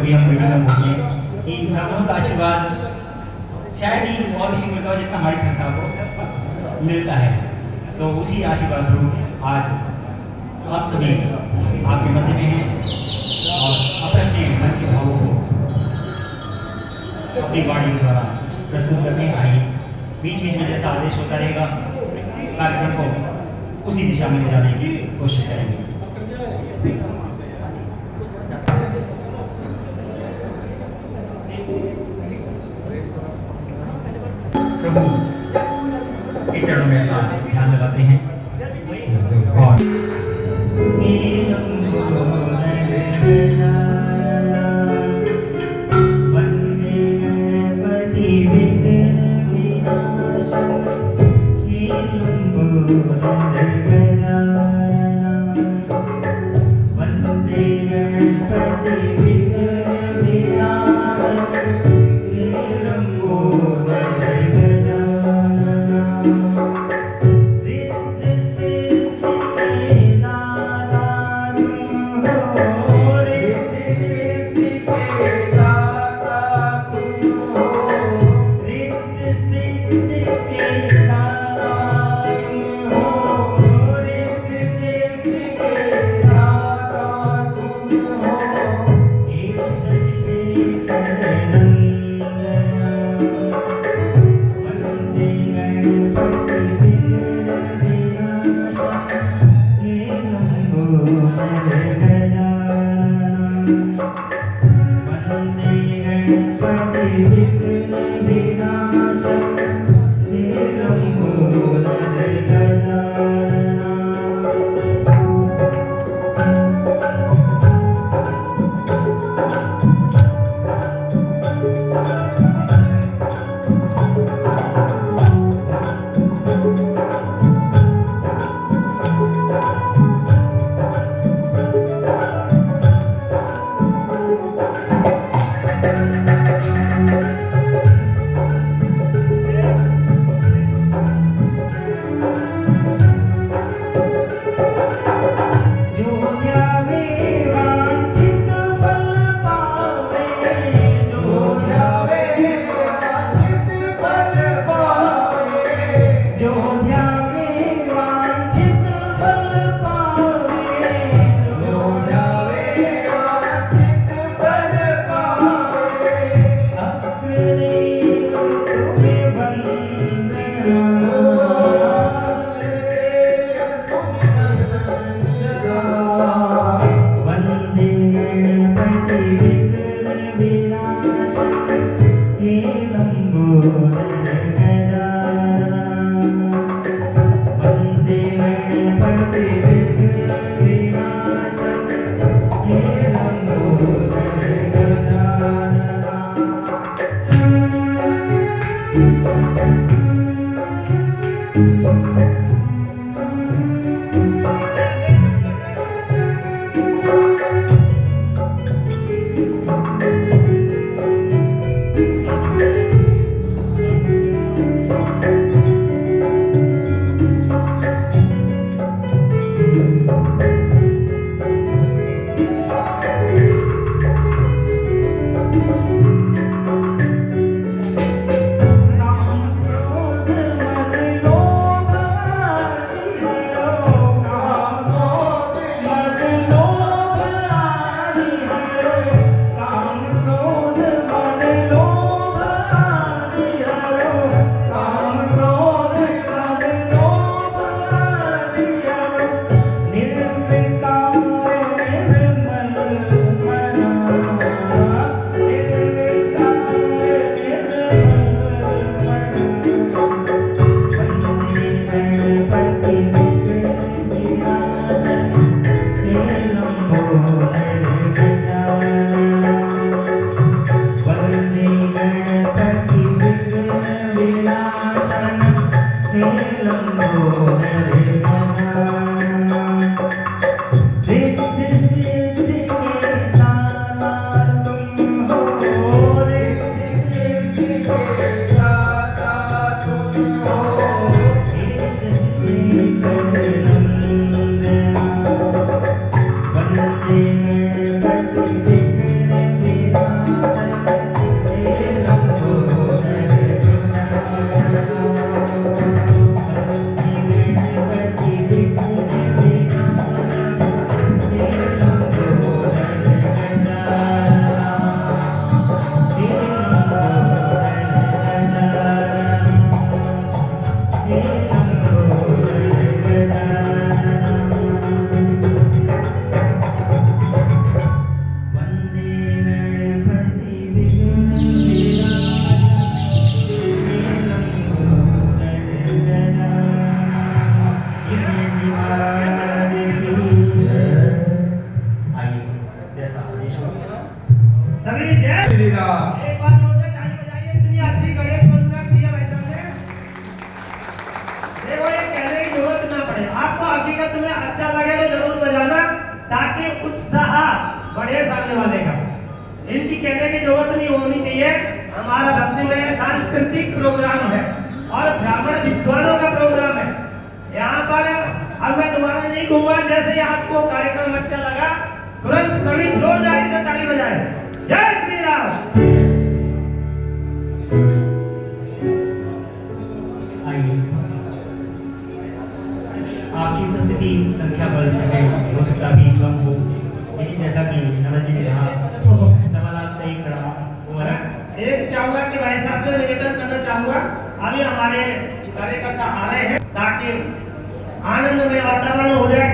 कभी हम मीटिंग में बोलते हैं कि ब्राह्मणों का आशीर्वाद शायद ही और किसी को मिलता हो जितना हमारी संस्था को मिलता है। तो उसी आशीर्वाद स्वरूप आज आप सभी आपके मध्य में हैं और अपने अपने मन के भावों को अपनी वाणी द्वारा प्रस्तुत करने आए। बीच बीच में जैसा आदेश होता रहेगा कार्यक्रम को उसी दिशा में ले जाने की कोशिश करेंगे। प्रभु के चरणों में अपना ध्यान लगाते हैं और सभी जय श्री राम। एक बार जोर से ताली बजाइए, इतनी अच्छी गणेश वंदना की है भाई साहब ने। देखो ये कहने की जरूरत ना पड़े, आपको हकीकत में अच्छा लगे तो जरूर बजाना, ताकि उत्साह बढ़े सामने वाले का। इनकी कहने की जरूरत नहीं होनी चाहिए। हमारा भक्तिमय सांस्कृतिक प्रोग्राम है और ब्राह्मण विद्वानों का प्रोग्राम है। यहाँ पर अब मैं दोबारा नहीं कहूंगा, जैसे ही आपको कार्यक्रम अच्छा लगा तुरंत सभी जोरदारी से ताली बजाएं। जय श्री राम। आइए, आपकी उपस्थिति संख्या बल चाहे हो सकता भी कम हो, लेकिन जैसा कि नवल जी ने कहा सवाल तय करना वो है। एक चाहूंगा कि भाई साहब से निवेदन करना चाहूंगा, अभी हमारे कार्यकर्ता आ रहे हैं ताकि आनंदमय वातावरण हो जाए।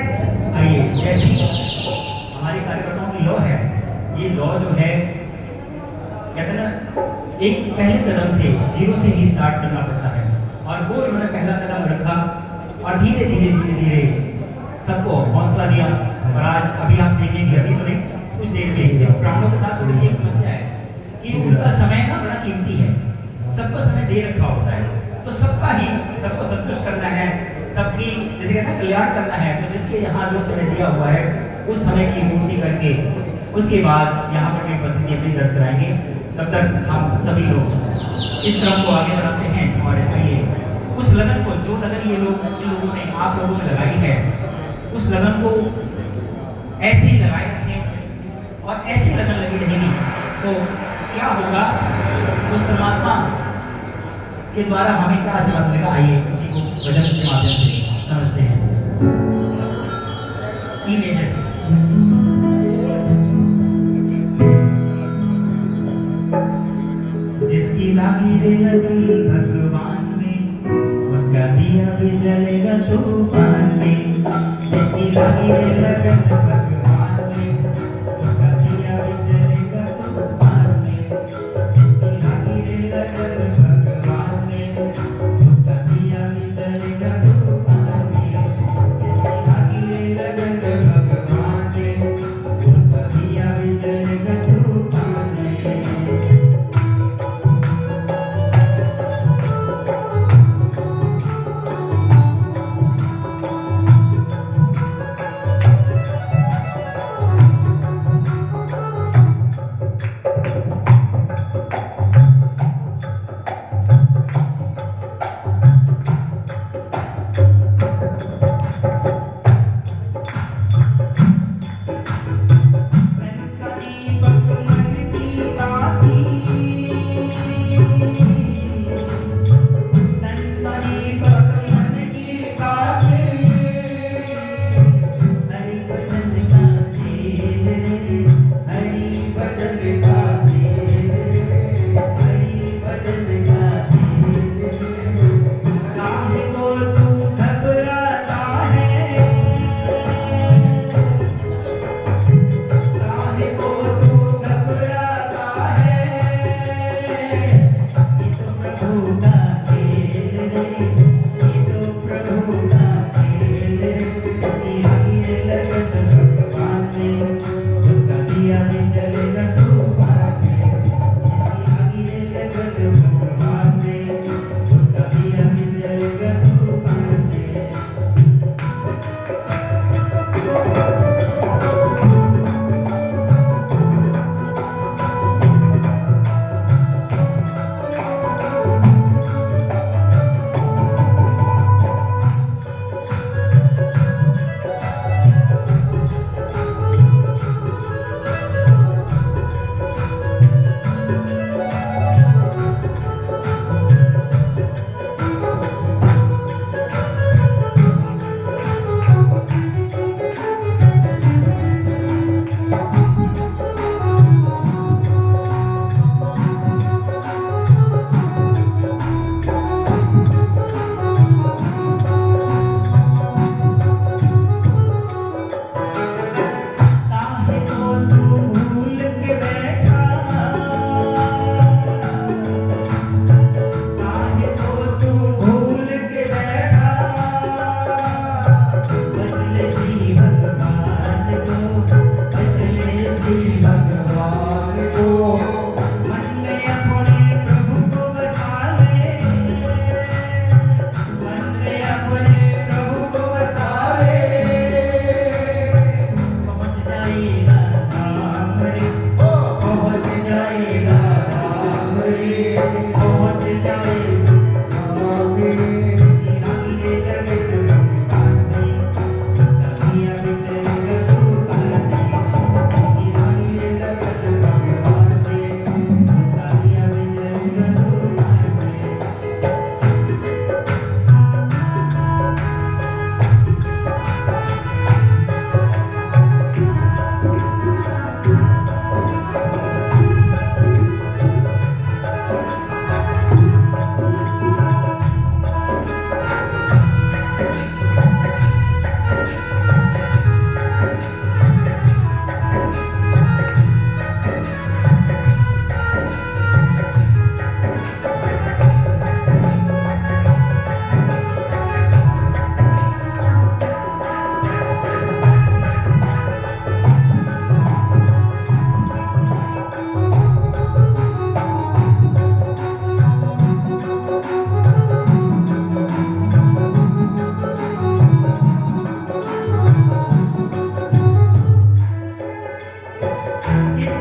आइए, जैसे हमारे कार्यकर्ताओं की लॉ है, ये लॉ जो है कहते हैं ना, एक पहले कदम से जीरो से ही स्टार्ट करना पड़ता है, और वो इन्होंने पहला कदम रखा और धीरे धीरे सबको हौसला दिया। और आज अभी आप देखेंगे, अभी तो नहीं, कुछ देर में ब्राह्मणों के साथ थोड़ी सी एक समस्या है कि उनका समय ना बड़ा कीमती है, सबको समय दे रखा होता है, तो सबको संतुष्ट करना है, सबकी जैसे कहते हैं कल्याण करना है। तो जिसके यहाँ जो समय दिया हुआ है उस समय की पूर्ति करके उसके बाद यहाँ पर उपस्थिति अपनी दर्ज कराएंगे। तब तक हम सभी लोग इस क्रम को आगे बढ़ाते हैं और आइए उस लगन को, जो लगन ये लोग जिन लोगों ने आप लोगों ने लगाई है, उस लगन को ऐसे ही लगाए रखें और ऐसी लगन लगी रहेगी तो क्या होगा, उस परमात्मा के द्वारा हमें क्या आशीर्वाद मिलेगा। आइए उसी को भजन के माध्यम से समझते हैं। जिसकी लागी रे लगन भगवान में, उसका दिया भी जलेगा तूफान में। जिसकी लागी रे लगन भगवान में, उसका दिया भी जलेगा तूफान में। जिसकी लागी रे लगन भगवान में, उसका दिया भी जलेगा तूफान में। जिसकी लागी रे लगन भगवान में, उसका दिया भी जलेगा तूफान में।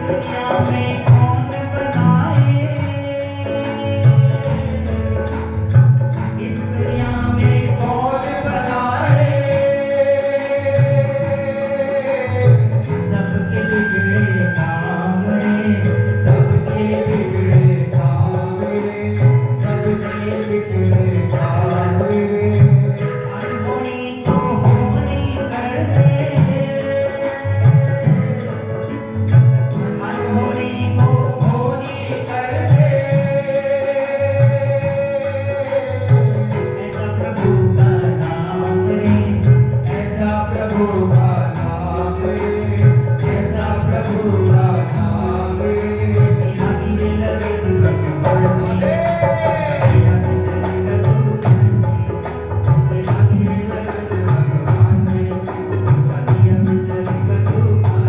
दुनिया में कौन बनाए, इस दुनिया में कौन बनाए, सबके बिगड़े काम रे, सबके बिगड़े काम रे, सबके बिगड़े काम रे, अनहोनी को होनी कर दे, अनहोनी को होनी कर दे, ऐसा प्रभु का नाम रे, ऐसा प्रभु का नाम रे, ऐसा प्रभु का नाम रे, इसकी आगे लगे तू बढ़ने, इसकी आगे लगे तू बढ़ने, इसकी आगे लगे तू भगवान रे, इसकी आगे लगे तू भगवान।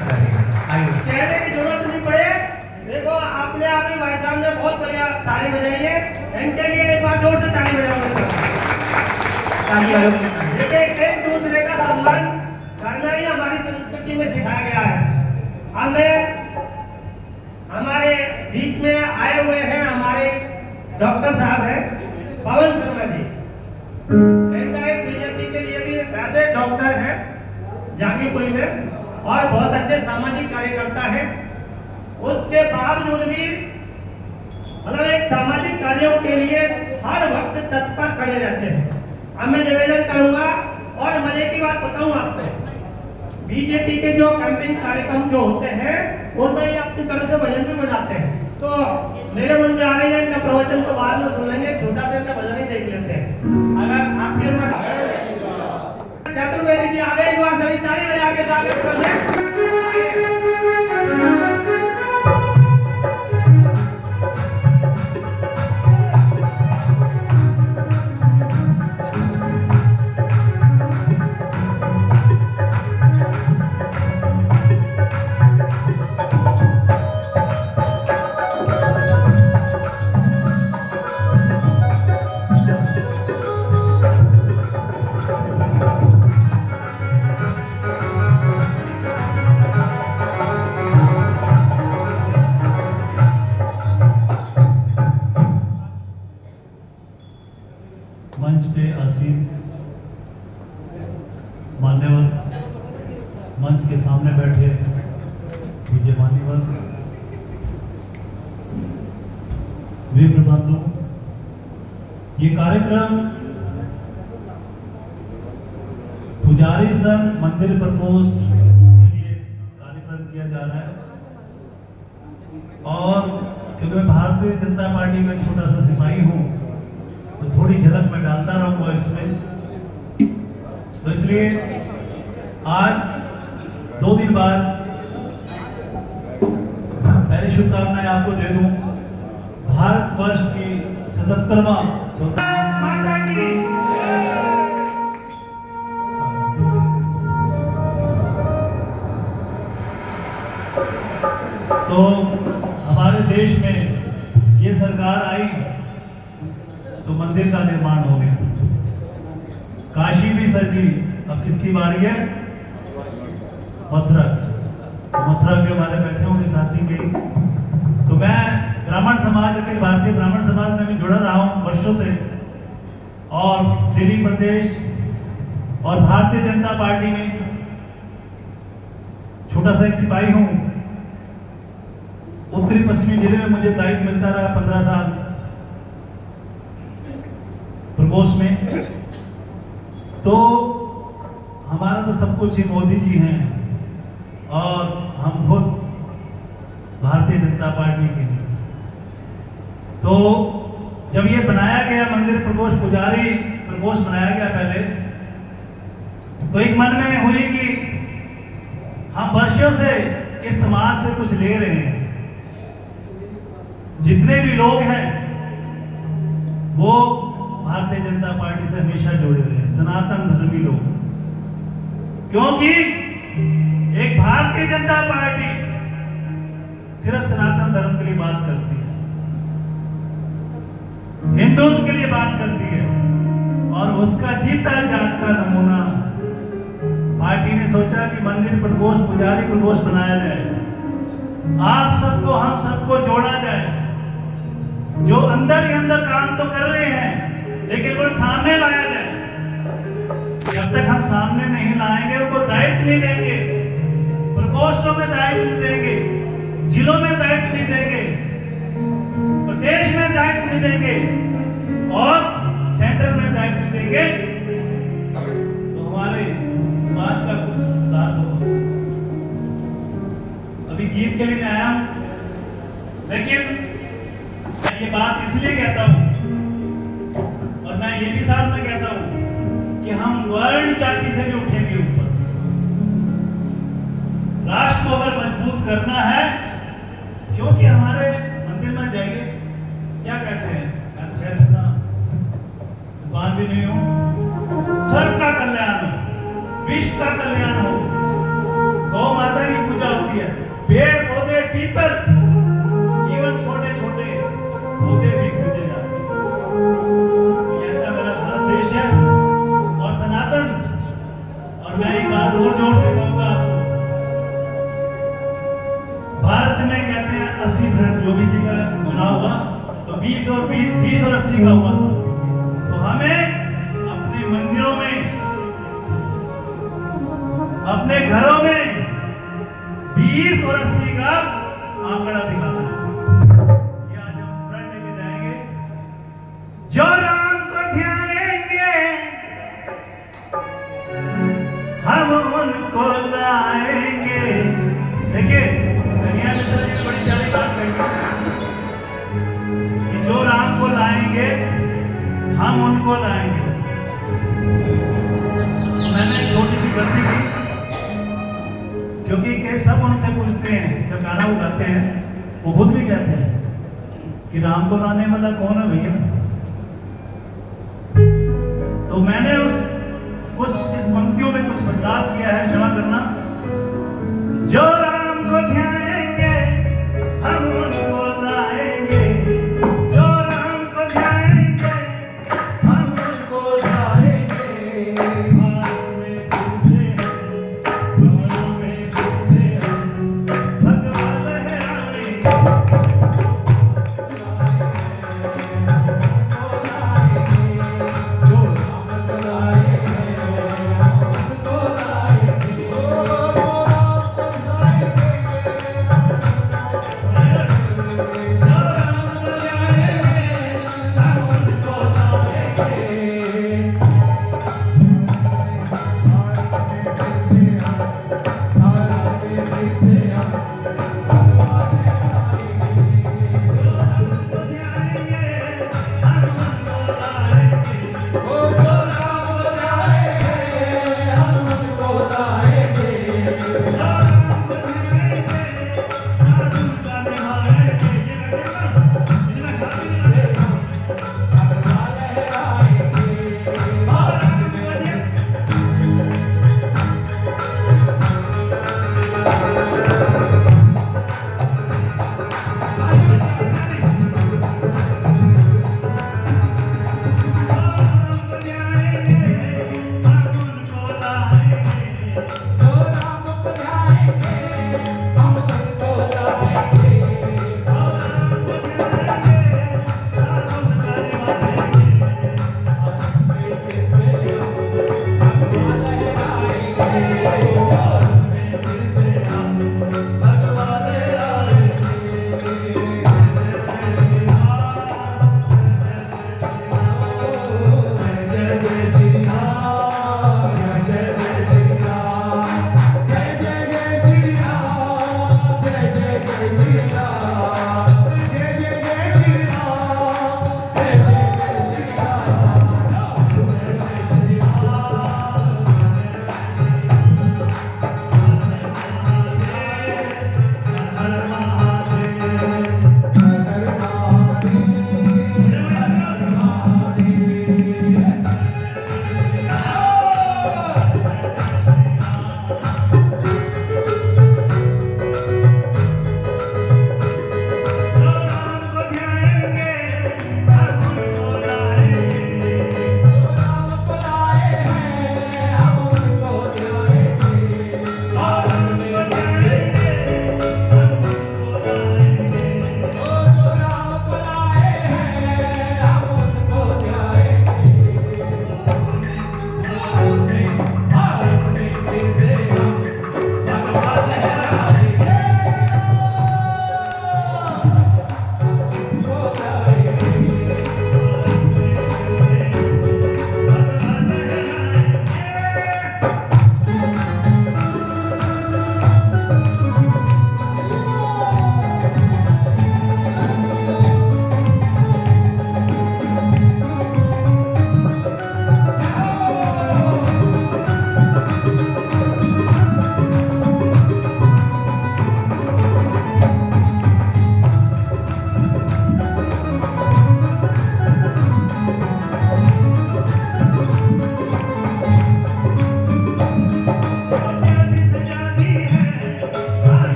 कहने की जरूरत नहीं पड़े। देखो अपने आप ही भाई साहब ने बहुत बढ़िया ताली बजाई है, इनके लिए एक बार जोर से ताली बजाओ। देखिए एक दूसरे का सम्मान करना ही हमारी संस्कृति में सिखाया गया है। हमें हमारे बीच में आए हुए हैं हमारे डॉक्टर साहब हैं पवन शर्मा जी, इनका एक बीजेपी के लिए भी वैसे डॉक्टर है जांगीपुरी में और बहुत अच्छे सामाजिक कार्यकर्ता है। उसके बावजूद भी मतलब एक सामाजिक कार्यों के लिए हर वक्त तत्पर खड़े रहते हैं। अब मैं निवेदन करूंगा और मजे की बात बताऊं आपको, बीजेपी के जो कैंपेन कार्यक्रम जो होते हैं उनमें ये अपनी तरफ से भजन भी बजाते हैं। तो मेरे मन में आ रही है, इनका प्रवचन तो बाद में सुन लेंगे, छोटा सा इनका भजन ही देख लेते हैं। अगर आपके चतुर्वेदी जी आगे एक बार सभी ताली बजा के स्वागत कर दें। मंच पे आसीन मान्यवर, मंच के सामने बैठे पूज्य मान्यवर, विप्र बंधु, ये कार्यक्रम पुजारी संघ मंदिर प्रकोष्ठ के लिए कार्यक्रम किया जा रहा है। और क्योंकि मैं भारतीय जनता पार्टी का छोटा सा सिपाही हूँ, तो थोड़ी झलक मैं डालता रहूँगा इसमें। तो इसलिए आज 2 दिन बाद पहली शुभकामनाएं आपको दे दूं। भारतवर्ष की 77वां स्वतंत्रता माता की तो हमारे देश में ये सरकार आई तो मंदिर का निर्माण हो गया, काशी भी सजी। अब किसकी बारी है? मथुरा। मथुरा के हमारे बैठे होंगे साथी के। तो मैं ब्राह्मण समाज, अखिल भारतीय ब्राह्मण समाज में भी जुड़ा रहा हूँ वर्षों से, और दिल्ली प्रदेश और भारतीय जनता पार्टी में छोटा सा एक सिपाही हूँ। उत्तरी पश्चिमी जिले में मुझे दायित्व मिलता रहा 15 साल प्रकोष्ठ में। तो हमारा तो सब कुछ ही मोदी जी हैं, और हम खुद भारतीय जनता पार्टी के हैं। तो जब ये बनाया गया मंदिर प्रकोष्ठ, पुजारी प्रकोष्ठ बनाया गया पहले, तो एक मन में हुई कि हम वर्षों से इस समाज से कुछ ले रहे हैं। जितने भी लोग हैं वो भारतीय जनता पार्टी से हमेशा जुड़े रहे, सनातन धर्मी लोग। क्योंकि एक भारतीय जनता पार्टी सिर्फ सनातन धर्म के लिए बात करती है, हिंदुत्व के लिए बात करती है, और उसका जीता जागता नमूना पार्टी ने सोचा कि मंदिर प्रकोष्ठ, पुजारी प्रकोष्ठ बनाया जाए। आप सबको, हम सबको जोड़ा जाए। जो अंदर ही अंदर काम तो कर रहे हैं, लेकिन वो सामने लाया जाए। जब तक हम सामने नहीं लाएंगे, उनको दायित्व नहीं देंगे, प्रकोष्ठों में दायित्व नहीं देंगे, जिलों में दायित्व नहीं देंगे, प्रदेश में दायित्व नहीं देंगे, और सेंटर में दायित्व नहीं देंगे, तो हमारे समाज का कुछ सुधार होगा। अभी गीत के लिए मैं आया हूं, लेकिन मैं ये बात इसलिए कहता हूं, और मैं ये भी साथ में कहता हूं कि हम वर्ण जाति से भी उठेंगे ऊपर। राष्ट्र को अगर मजबूत करना है, क्योंकि हमारे मंदिर में जाइए, क्या कहते हैं, मैं तो खैर इतना दुकान भी नहीं हूं। सर्व का कल्याण हो, विश्व का कल्याण हो, गौ माता की पूजा होती है, पेड़ पौधे, पीपल, इवन छोटे छोटे पौधे भी पूजे जाते हैं। ऐसा मेरा भारत देश है और सनातन। और मैं एक बात और जोर से कहूंगा, भारत में कहते हैं 80% योगी जी का चुनाव हुआ, तो 20 और 80 का हुआ। तो हमें अपने मंदिरों में, अपने घरों में 20 और 80 का आंकड़ा दिखाना है। ये आज हम प्रण लेके जाएंगे। जो राम को ध्याएंगे, हम उनको लाएंगे। देखिए, दुनिया में तो ये बड़ी प्यारी बात कही कि जो राम को लाएंगे, हम उनको लाएंगे। मैंने एक छोटी सी गलती की, क्योंकि के सब उनसे पूछते हैं, जब गाना वो गाते हैं, वो खुद भी कहते हैं कि राम को लाने वाला कौन है भैया। तो मैंने इस पंक्तियों में कुछ बदलाव किया है, क्षमा करना। जो राम को ध्याएंगे, हम उनको लाएंगे। जो राम को ध्याएंगे, हम उनको लाएंगे। भारत में तुझसे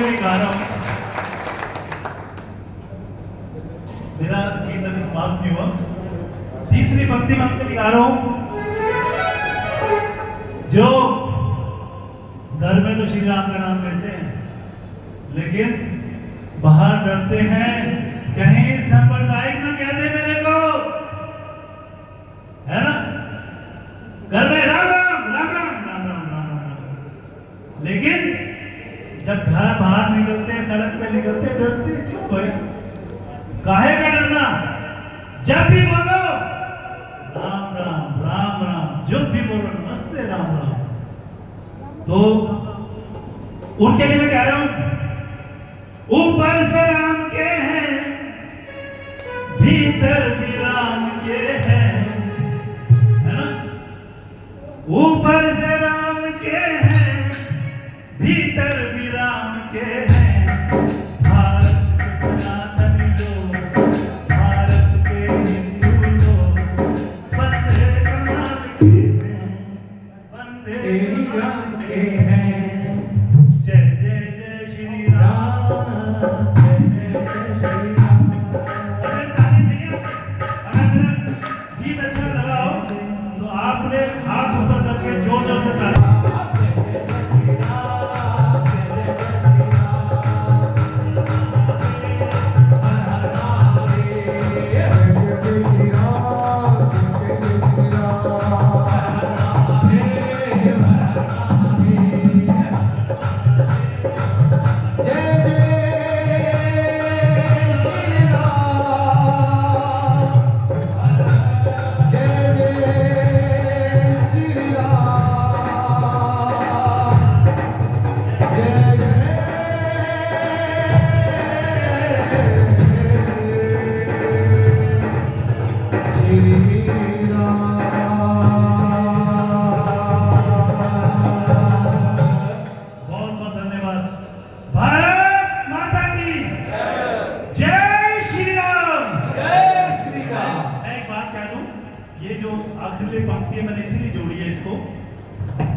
में गा रहा हूं। मेरा गीत अभी समाप्त नहीं हुआ। तीसरी पंक्ति में आपको दिखा रहा हूं। जो घर में तो श्री राम का नाम लेते हैं, लेकिन बाहर डरते हैं कहीं सांप्रदायिक ना कह दे मेरे को, है ना। घर में राम राम राम राम राम राम राम राम, लेकिन जब घर बाहर निकलते हैं, सड़क पे निकलते हैं, डरते क्यों भाई? काहे का डरना? जब भी बोलो राम राम राम राम, जब भी बोलो नमस्ते राम राम। तो उनके लिए मैं कह रहा हूं, ऊपर से राम के हैं, भीतर भी राम के हैं, है ना। ऊपर से राम के हैं, भीतर भी राम के हैं। भारत के सनातनी लोग, भारत के हिंदू लोग, वंदे कमाल के हैं, वंदे कमाल के हैं। जय जय जय श्री राम, जय जय जय श्री राम। अगर ताली नहीं है, अगर मेरा गीत अच्छा लगा हो तो आपने हाथ ऊपर करके जोर जोर से ताली।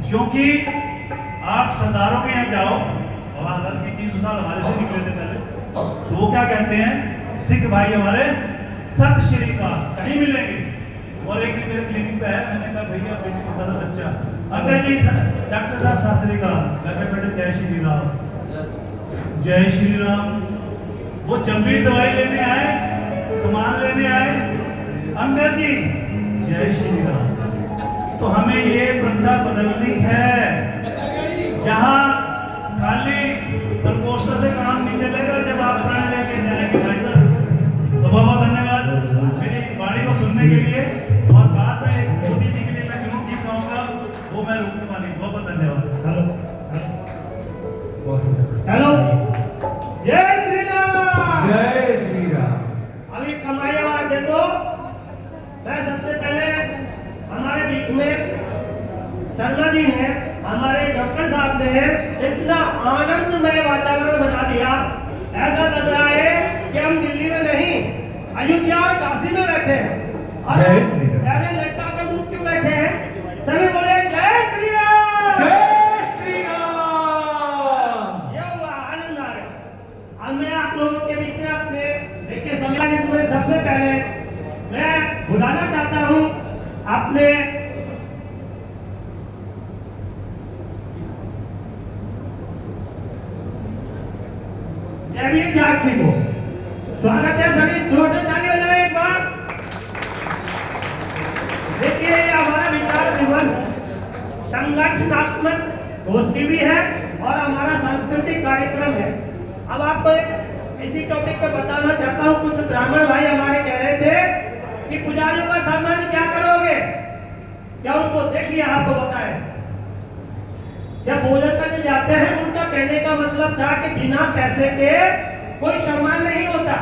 क्योंकि आप सरदारों के यहाँ जाओ, और आजाद के 300 साल हमारे से निकले थे पहले, तो वो क्या कहते हैं, सिख भाई हमारे सत श्री अकाल, कहीं मिलेंगे। और एक दिन मेरे क्लिनिक पे है, मैंने कहा भैया बेटी छोटा सा बच्चा, अंकल जी डॉक्टर साहब सत श्री अकाल, मैं बेटे जय श्री राम, जय श्री राम। वो जब भी दवाई लेने आए, सामान लेने आए, अंकल जी जय श्री राम। तो हमें ये प्रथा बदलनी है, जहां खाली प्रकोष्ठ से काम नहीं चलेगा, जब आप प्रण लेके जाएंगे भाई साहब। तो बहुत बहुत धन्यवाद मेरी वाणी को सुनने के लिए, और बाद में मोदी जी के लिए मैं जरूर गीत गाऊंगा, वो मैं रुकूंगा नहीं। बहुत बहुत धन्यवाद। हेलो, जय श्री राम, जय श्री राम। अभी कमाई आवाज दे दो। मैं सबसे पहले हमारे बीच में शर्मा जी ने, हमारे डॉक्टर साहब ने इतना आनंदमय वातावरण बना दिया, ऐसा लग रहा है कि हम दिल्ली में नहीं, अयोध्या और काशी में बैठे हैं। और ऐसे लटका के मुंह क्यों बैठे हैं? सभी बोले जय श्री राम, जय श्री राम। ये हुआ, आनंद आ गया। अब मैं आप लोगों के बीच में अपने देखिए शर्मा जी को सबसे पहले मैं बुलाना चाहता हूँ अपने जयवीर जागती को। स्वागत है, सभी जोर से ताली बजाएं एक बार। देखिए ये हमारा विचार विमर्श संगठनात्मक गोष्ठी भी है और हमारा सांस्कृतिक कार्यक्रम है। अब आपको एक इसी टॉपिक पे बताना चाहता हूँ। कुछ ब्राह्मण भाई हमारे कह रहे थे कि पुजारियों का सम्मान क्या करोगे, क्या उनको देखिए आपको बताएं। जब भोजन करने जाते हैं, उनका कहने का मतलब था कि बिना पैसे के कोई सम्मान नहीं होता,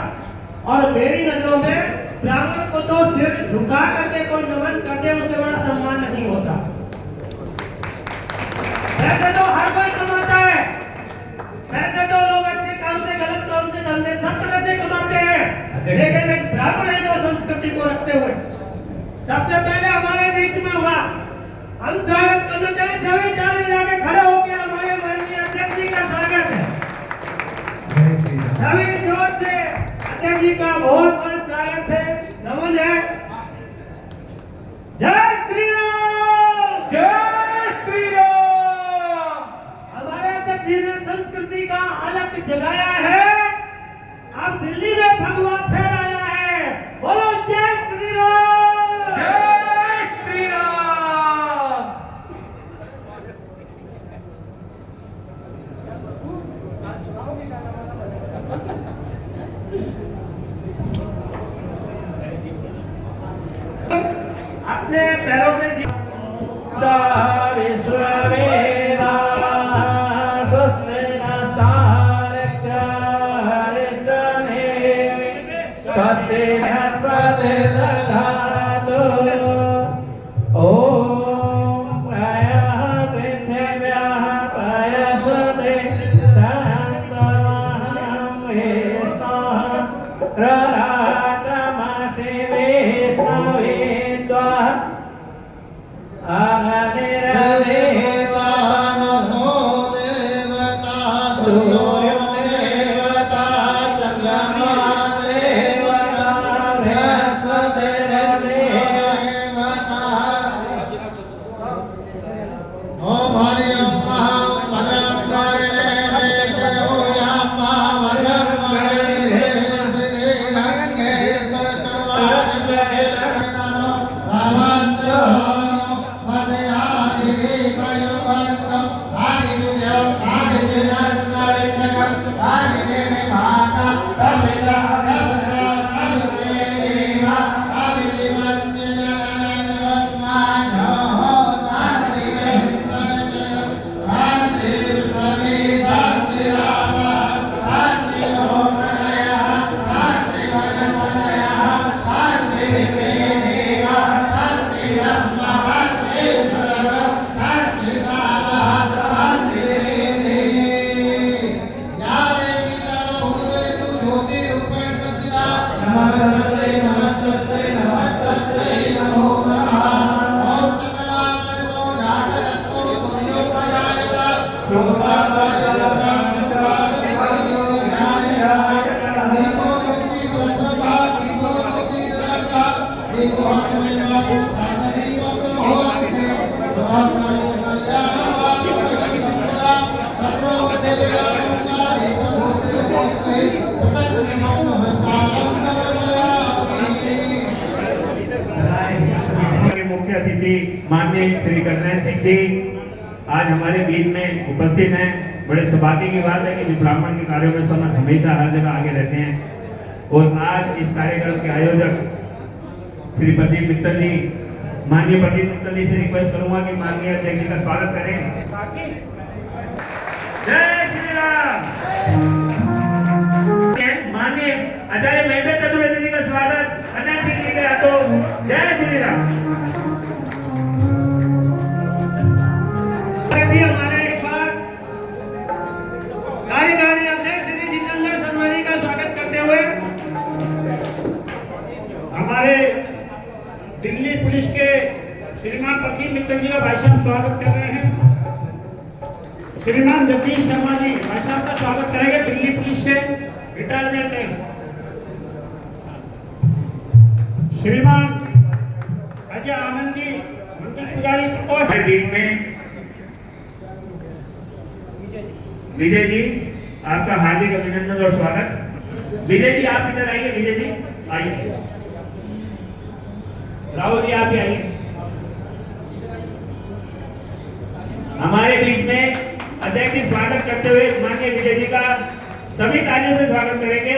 और मेरी नजरों में ब्राह्मण को तो सिर झुका करके कोई नमन कर दे, उससे बड़ा सम्मान नहीं होता। पैसे तो हर कोई कमाता है, पैसे तो लोग अच्छे काम से, गलत काम से, धंधे सब तरह से कमाते हैं, लेकिन एक ब्राह्मण है जो संस्कृति को रखते हुए सबसे पहले हमारे बीच में हुआ। हम स्वागत करना चाहिए, सभी जाने जाके खड़े होकर हमारे माननीय अध्यक्ष जी का स्वागत है। सभी जोर से अध्यक्ष जी का बहुत बहुत स्वागत है, नमन है। जय श्री राम। जय श्री राम। हमारे अध्यक्ष जी ने संस्कृति का अलग जगाया है। अब दिल्ली में भगवा फहराया है। बोलो जय श्री राम। जय श्री राम। अपने पैरों में मुख्य अतिथि माननीय श्री कल्याण सिंह जी आज हमारे बीच में उपस्थित हैं। बड़े सौभाग्य की बात है कि ब्राह्मण के कार्यों में समझ हमेशा हर जगह आगे रहते हैं और आज इस कार्यक्रम के आयोजक श्री प्रदीप मित्तल जी, माननीय प्रदीप मित्तल जी से रिक्वेस्ट करूंगा कि माननीय अध्यक्ष जी का स्वागत करें। जय श्री राम। माननीय आचार्य महेंद्र चतुर्वेदी जी का स्वागत अध्यक्ष जी के हाथों। जय श्री राम। हमारे एक बार कार्यकारी अध्यक्ष श्री जितेंद्र शर्मा जी का स्वागत करते हुए हमारे दिल्ली पुलिस के श्रीमान प्रदीप मित्तल जी का भाई साहब स्वागत कर रहे हैं। श्रीमान जगदीश शर्मा जी भाई साहब का स्वागत करेंगे, दिल्ली पुलिस से रिटायरमेंट है। श्रीमान अजय आनंद जी मंदिर पुजारी प्रकोष्ठ बीच में विजय जी आपका हार्दिक अभिनंदन और स्वागत। विजय जी आप इधर आइए, विजय जी आइए। राहुल जी आप भी आइए। हमारे बीच में अध्यक्ष जी स्वागत करते हुए माननीय विजय जी का सभी तालियों से स्वागत करेंगे।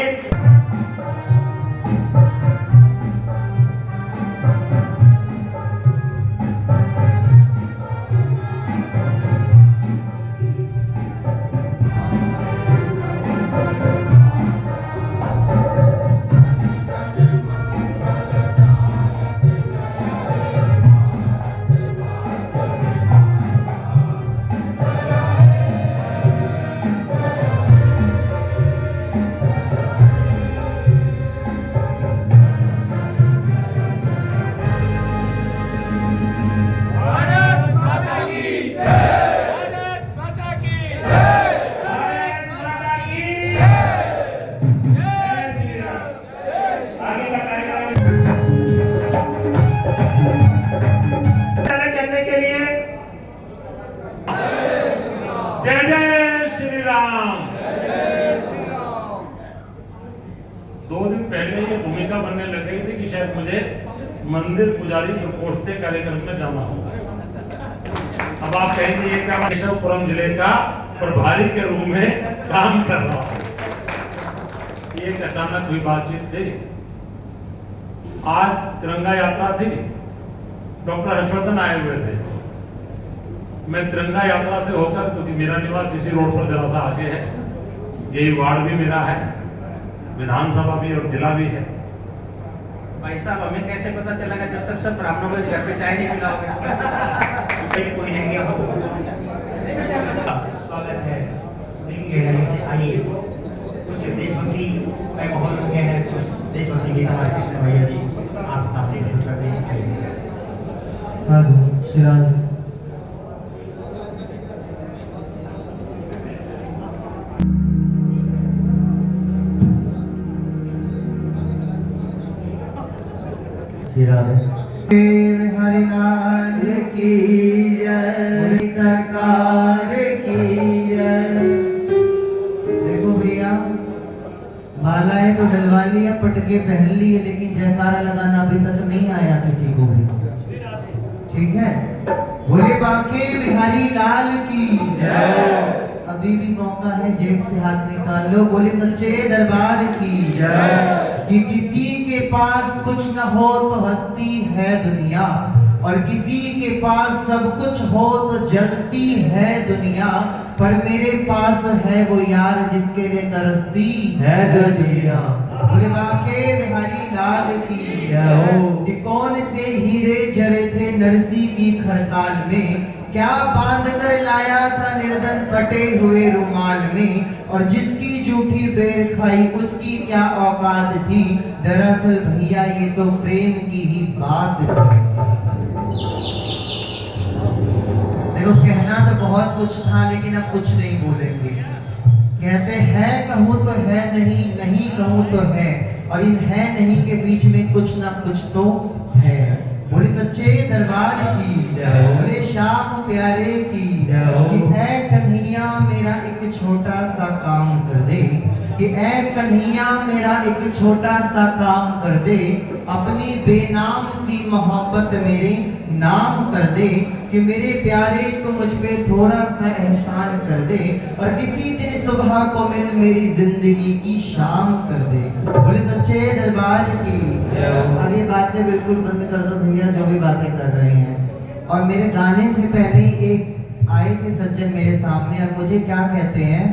कि शायद मुझे मंदिर पुजारी प्रकोष्ठ के कार्यक्रम में जाना होगा। अब आप कहेंगे ये क्या, केशवपुरम जिले का प्रभारी के रूप में काम कर रहा हूं। ये एक अचानक हुई बातचीत थी। आज तिरंगा यात्रा थी, डॉक्टर हर्षवर्धन आए हुए थे। मैं तिरंगा यात्रा से होकर, क्योंकि मेरा निवास इसी रोड पर जरा सा आगे है, यही वार्ड भी मेरा है, विधानसभा भी और जिला भी है। भाई साहब, हमें कैसे पता चलेगा जब तक सब ब्राह्मणों को घर पे चाय नहीं पिलाओगे? कोई नहीं गया हो। स्वागत है, दिल्ली गहराइयों से आइए। कुछ देशभक्ति का माहौल हो गया है, कुछ देशभक्ति गीत हमारे कृष्ण भैया जी आपके सामने प्रस्तुत कर रहे हैं। साधु श्री राम। हरिलाल की जय, सरकार की जय। देखो भैया, मालाएं तो डलवा लिया, पटके पहन लिए, लेकिन जयकारा लगाना अभी तक नहीं आया किसी को भी। ठीक है, बोले बांके बिहारी लाल की जय। अभी भी मौका है, जेब से हाथ निकाल लो, बोले सच्चे दरबार की जय। कि किसी के पास कुछ न हो तो हस्ती है दुनिया, और किसी के पास सब कुछ हो तो जलती है दुनिया, पर मेरे पास तो है वो यार जिसके लिए तरसती है दुनिया। बोले बांके बिहारी लाल की जय। कि कौन से हीरे जड़े थे नरसी की खड़ताल में, क्या बांध कर लाया था निर्धन फटे हुए रुमाल में, और जिसकी जूठी बेर खाई उसकी क्या औकात थी, दरअसल भैया ये तो प्रेम की ही बात थी। देखो, कहना तो बहुत कुछ था, लेकिन अब कुछ नहीं बोलेंगे। कहते हैं कहूँ तो है, नहीं नहीं कहूँ तो है, और इन है नहीं के बीच में कुछ ना कुछ तो है। बोले सच्चे दरबार की, बोले श्याम प्यारे की, कि ऐ कन्हैया मेरा एक छोटा सा काम कर दे, कि ऐ कन्हैया मेरा एक छोटा सा काम कर दे, अपनी बेनाम सी मोहब्बत मेरे नाम कर दे, कि मेरे प्यारे तू मुझ पे थोड़ा सा एहसान कर दे, और किसी दिन सुबह को मिल मेरी जिंदगी की शाम कर दे। बोले सच्चे दरबार की। अब ये बातें बिल्कुल बंद कर दो भैया, जो भी बातें कर रहे हैं। और मेरे गाने से पहले एक आए थे सज्जन मेरे सामने, और मुझे क्या कहते हैं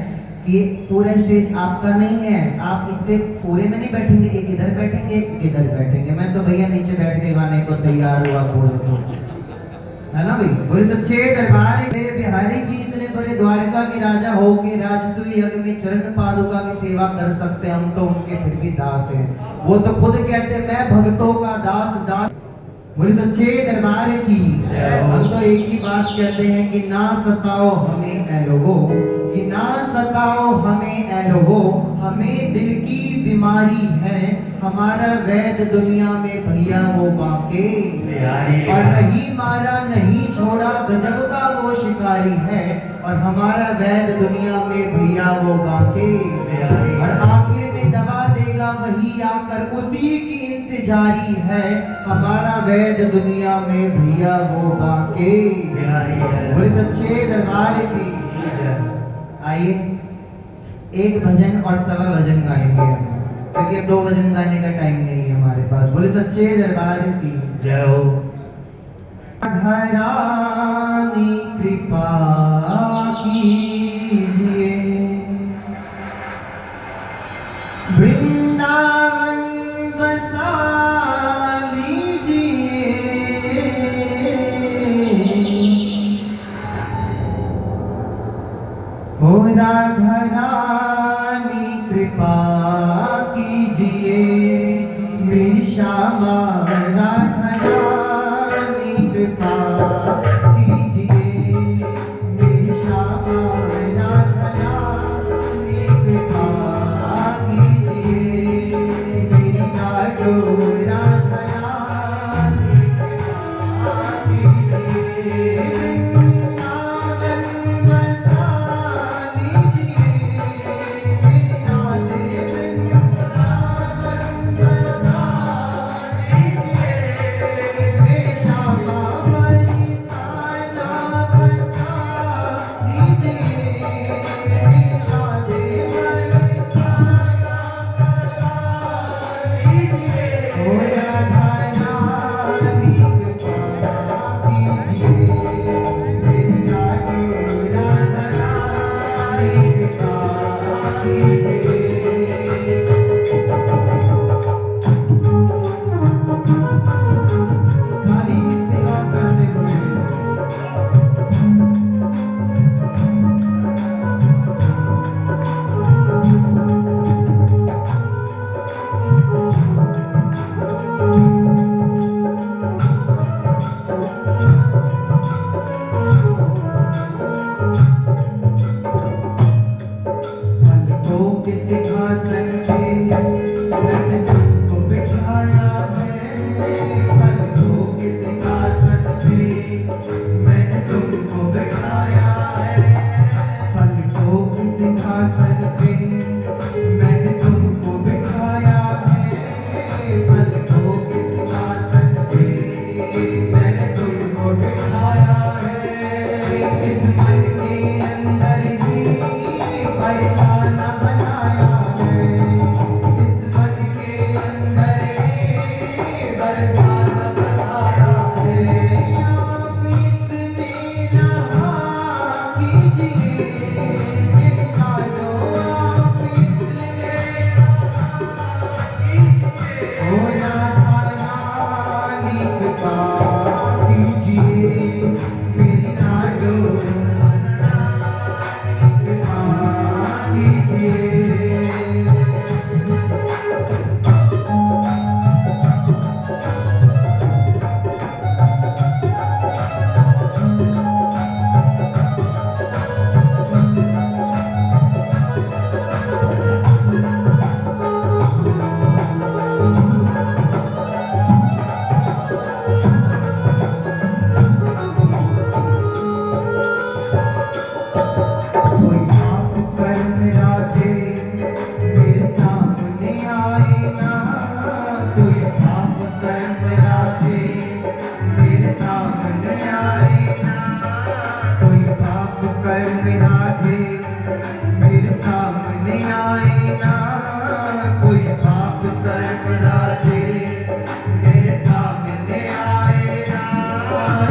कि पूरा स्टेज आपका नहीं है, आप इस पे पूरे में नहीं बैठेंगे, एक इधर बैठेंगे एक इधर बैठेंगे। मैं तो भैया नीचे बैठ के गाने को तैयार हुआ, बोलो तो है ना भाई। बोले सच्चे दरबार मेरे बिहारी जी, इतने बड़े द्वारका के राजा हो के राजसूय यज्ञ में चरण पादुका की सेवा कर सकते, हम तो उनके फिर भी दास हैं। वो तो खुद कहते मैं भक्तों का दास दास। बोले सच्चे दरबार की। हम तो एक ही बात कहते हैं कि ना सताओ हमें ऐ लोगो, कि ना सताओ हमें ऐ लोगो, हमें दिल की बीमारी है, हमारा वैद दुनिया में भैया वो बांके, और नहीं मारा नहीं छोड़ा गजब का वो शिकारी है, और हमारा वैद दुनिया में भैया वो बांके, और आखिर में दवा देगा वही आकर, उसी की इंतजारी है, हमारा वैद दुनिया में भैया वो बांके। बोले सच्चे दरबार की। आइए एक भजन और सवा भजन गाएंगे हम, क्योंकि अब 2 भजन गाने का टाइम नहीं है हमारे पास। बोले सच्चे दरबार की जय हो। रानी कृपा कीजिए, वृंदावन बसा लीजिए, ओ राधा रानी कृपा कीजिए, मेरी श्यामा राधा रानी कृपा कीजिए, मेरी श्यामा राधा रानी कृपा कीजिए, मेरी लाडो राधा रानी कृपा कीजिए, वृंदावन बसा लीजिए, मेरी राधे वृंदावन बसा कीजिए मेरी लाडो राधा रानी कृपा कीजिए। खाली सेवा करते हुए पलकों के सिंहासन पे मैंने तुमको बिठाया है। पलकों के सिंहासन पे मैंने तुमको बिठाया है। पलकों के सिंहासन पे मैंने तुमको बिठाया है। पलकों के सिंहासन पे मैंने तुमको बिठाया है। इस मन के अंदर ही बरसाना बनाया है। इस मन के अंदर ही बरसाना बनाया है। आप इसमें रहा कीजिए मेरे लाडो, आप इसमें ओ राधा रानी कृपा कीजिए मेरी लाडो कृपा कीजिए। कोई पाप कर्म राधे मेरे सामने आए ना। कोई पाप कर्म राधे मेरे सामने आए ना। कोई पाप कर्म राधे मेरे सामने आए ना। कोई पाप कर्म राधे मेरे सामने आए ना।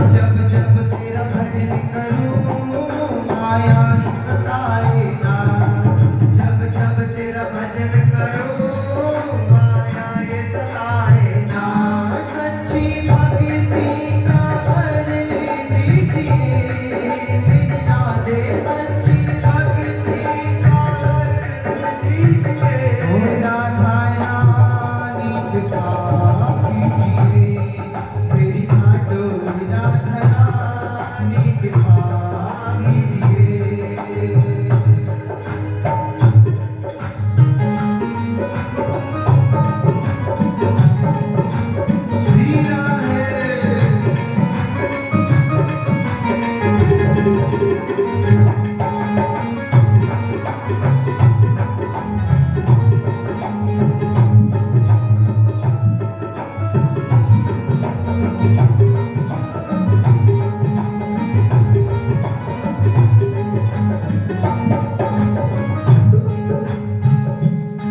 जब जब तेरा भजन करूं माया सताए ना। जब जब तेरा भजन करो माया ये सताए ना। सच्ची भक्ति का वर दीजिए मेरे राधे, सच्ची भक्ति का वर दीजिए। ओ राधा रानी कृपा कीजिए मेरी लाडो राधा रानी कृपा कीजिए। श्री राधे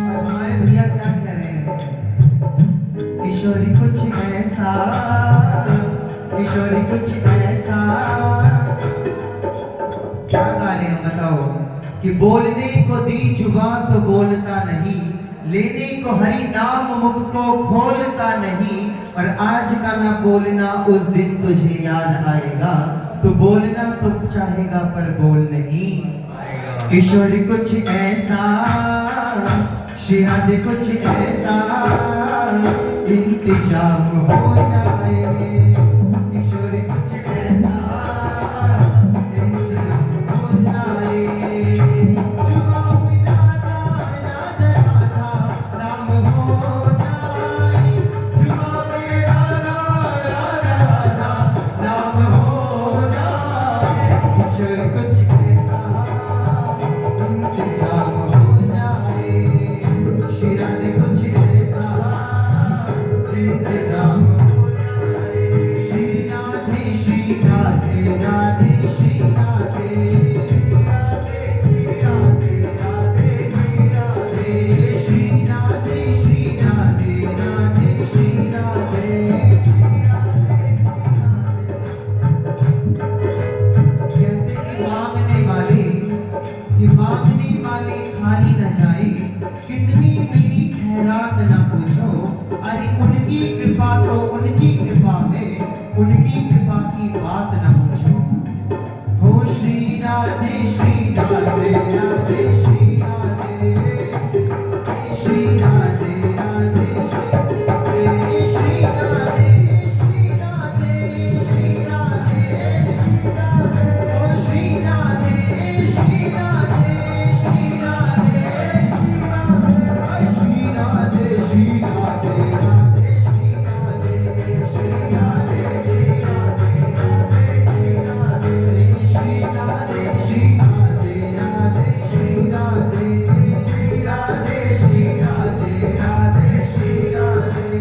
और हमारे भैया क्या कह रहे हैं? किशोरी कुछ ऐसा, किशोरी कुछ ऐसा क्या गा रहे हैं बताओ? कि बोलने को दी जुबान तो बोलता नहीं, लेने को हरि नाम मुख को खोलता नहीं। और आज का ना बोलना उस दिन तुझे याद आएगा। तो बोलना तो चाहेगा पर बोल नहीं। किशोरी कुछ ऐसा, शिरादे कुछ ऐसा इंतजाम हो जाए। किशोरी कुछ ऐसा इंतजाम हो जाए। जुबां पे राधा राधा राधा नाम हो जाए। जुबां पे राधा राधा राधा नाम हो जाए। किशोरी कुछ ऐसा इंतजाम हो जाए। शिरादे कुछ ऐसा इंतजाम हो जाए। श्री राधे श्री राधे राधे श्री राधे राधे श्री राधे राधे श्री राधे श्री राधे श्री राधे राधे श्री राधे। कि मांगने वाले खाली न जाए, कितनी मिली खैरात न पूछो, अरे उनकी कृपा तो उनकी कृपा है, उनकी कृपा की बात न पूछो। हो श्री राधे राधे राधे श्री राधे श्री राधे राधे श्री राधे श्री राधे श्री राधे हो श्री राधे श्री राधे श्री राधे श्री राधे श्री राधे राधे श्री राधे श्री राधे श्री राधे श्री राधे राधे श्री राधे राधे श्री राधे राधे श्री राधे।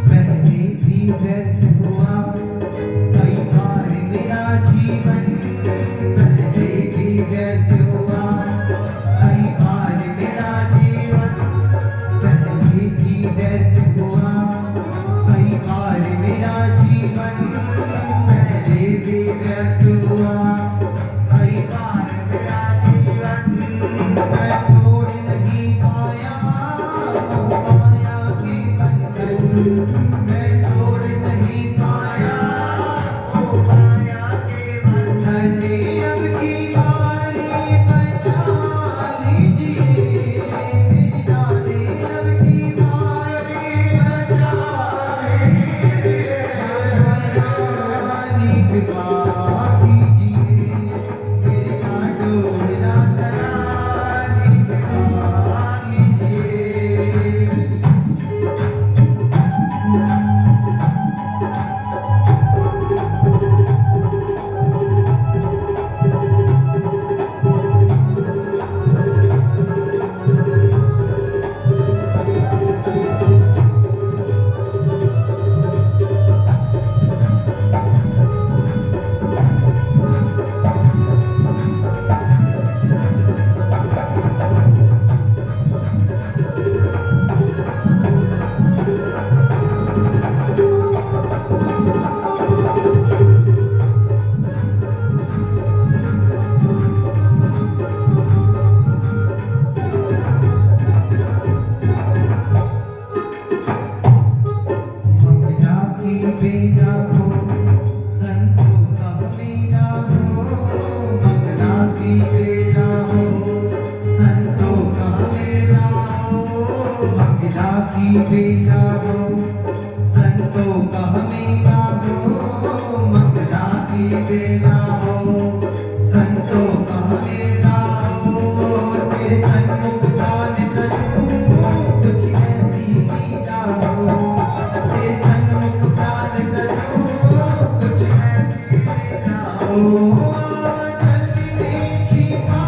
पहले भी व्यर्थ हुआ कई बार मेरा जीवन, पहले भी व्यर्थ हुआ कई बार मेरा जीवन, पहले भी व्यर्थ हुआ कई बार मेरा जीवन, पहले भी व्यर्थ हुआ कई बार मेरा जीवन। मैं तोड़ नहीं पाया वो माया के बंधन, मैं तोड़ नहीं पाया वो माया के बंधन। अब की बारी बचा लीजिए मेरी राधे, अब की बारी बचा लीजिए, रानी कृपा कीजिए मेरे लाडो राधा रानी कृपा कीजिए। मंगला की बेटा हो संतों का मेला हो, मंगला की बेटा हो संतों का मेला हो, मंगला की बेटा हो संतों का मेला हो, मंगला की बेला हो संतों का मेला हो। तेरे सन्मुख गान करूं कुछ ऐसी लीला हो, तेरे सन्मुख गान करूं कुछ ऐसी लीला हो। चल में छिपा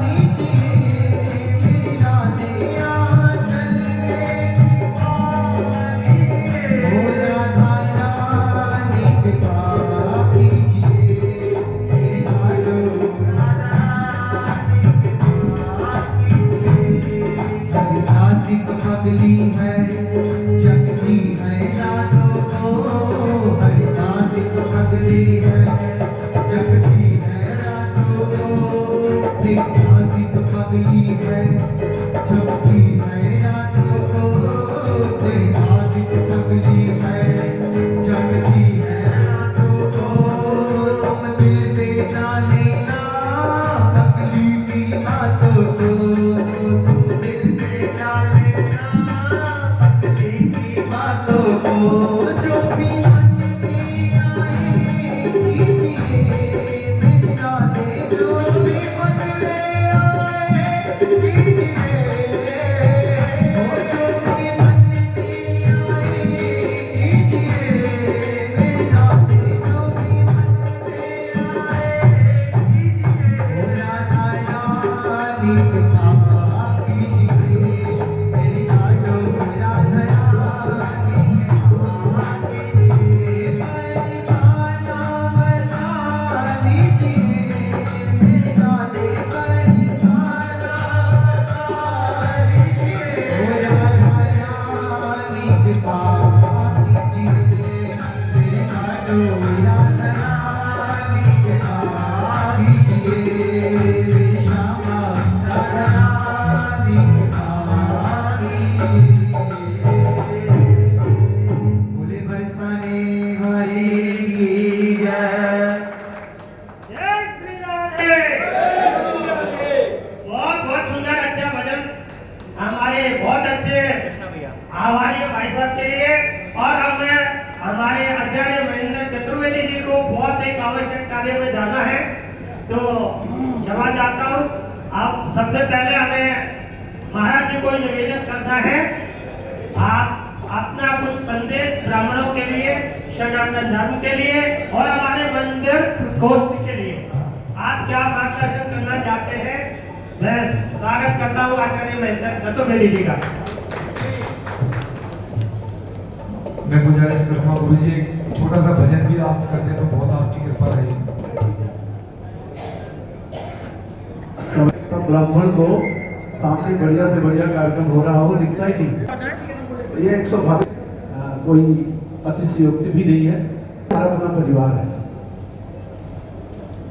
लीजिए मेरी राधे, चल में हो राधा रानी कृपा कीजिए मेरे लाडो हरिदासिक पगली है जगती है रातों को, हरिदासिक पगली है जगती है रातों को, हरिदासिक पगली है जगती है रातों को, हरिदासिक पगली है जगती है रातों को। तुम दिल पे ना लेना पगली की बातों को, तुम दिल पे ना लेना पगली की बातों को, जो भी मन में आए कीजिए मेरी राधे, जो भी मन में आए कीजिए श्री राधे। बहुत बहुत सुंदर अच्छा भजन हमारे बहुत अच्छे आभारी भाई साहब के लिए। और अब मैं हमारे आचार्य महेंद्र चतुर्वेदी जी को बहुत एक आवश्यक कार्य में जाना है, तो क्षमा चाहता हूँ। अब सबसे पहले हमें महाराज जी को निवेदन करना है, आप अपना कुछ संदेश ब्राह्मणों के लिए, सनातन धर्म के लिए और हमारे मंदिर प्रकोष्ठ के लिए आप क्या मार्गदर्शन करना चाहते हैं। मैं स्वागत करता हूँ आचार्य महेंद्र चतुर्वेदी जी का। मैं गुजारिश करता हूँ गुरु जी, एक छोटा सा भजन भी आप करते तो बहुत आपकी कृपा रहेगी। ब्राह्मण को सामने बढ़िया से बढ़िया कार्यक्रम हो रहा हो दिखता ही नहीं। ये 122 कोई अतिशयोक्ति भी नहीं है। हमारा अपना परिवार है,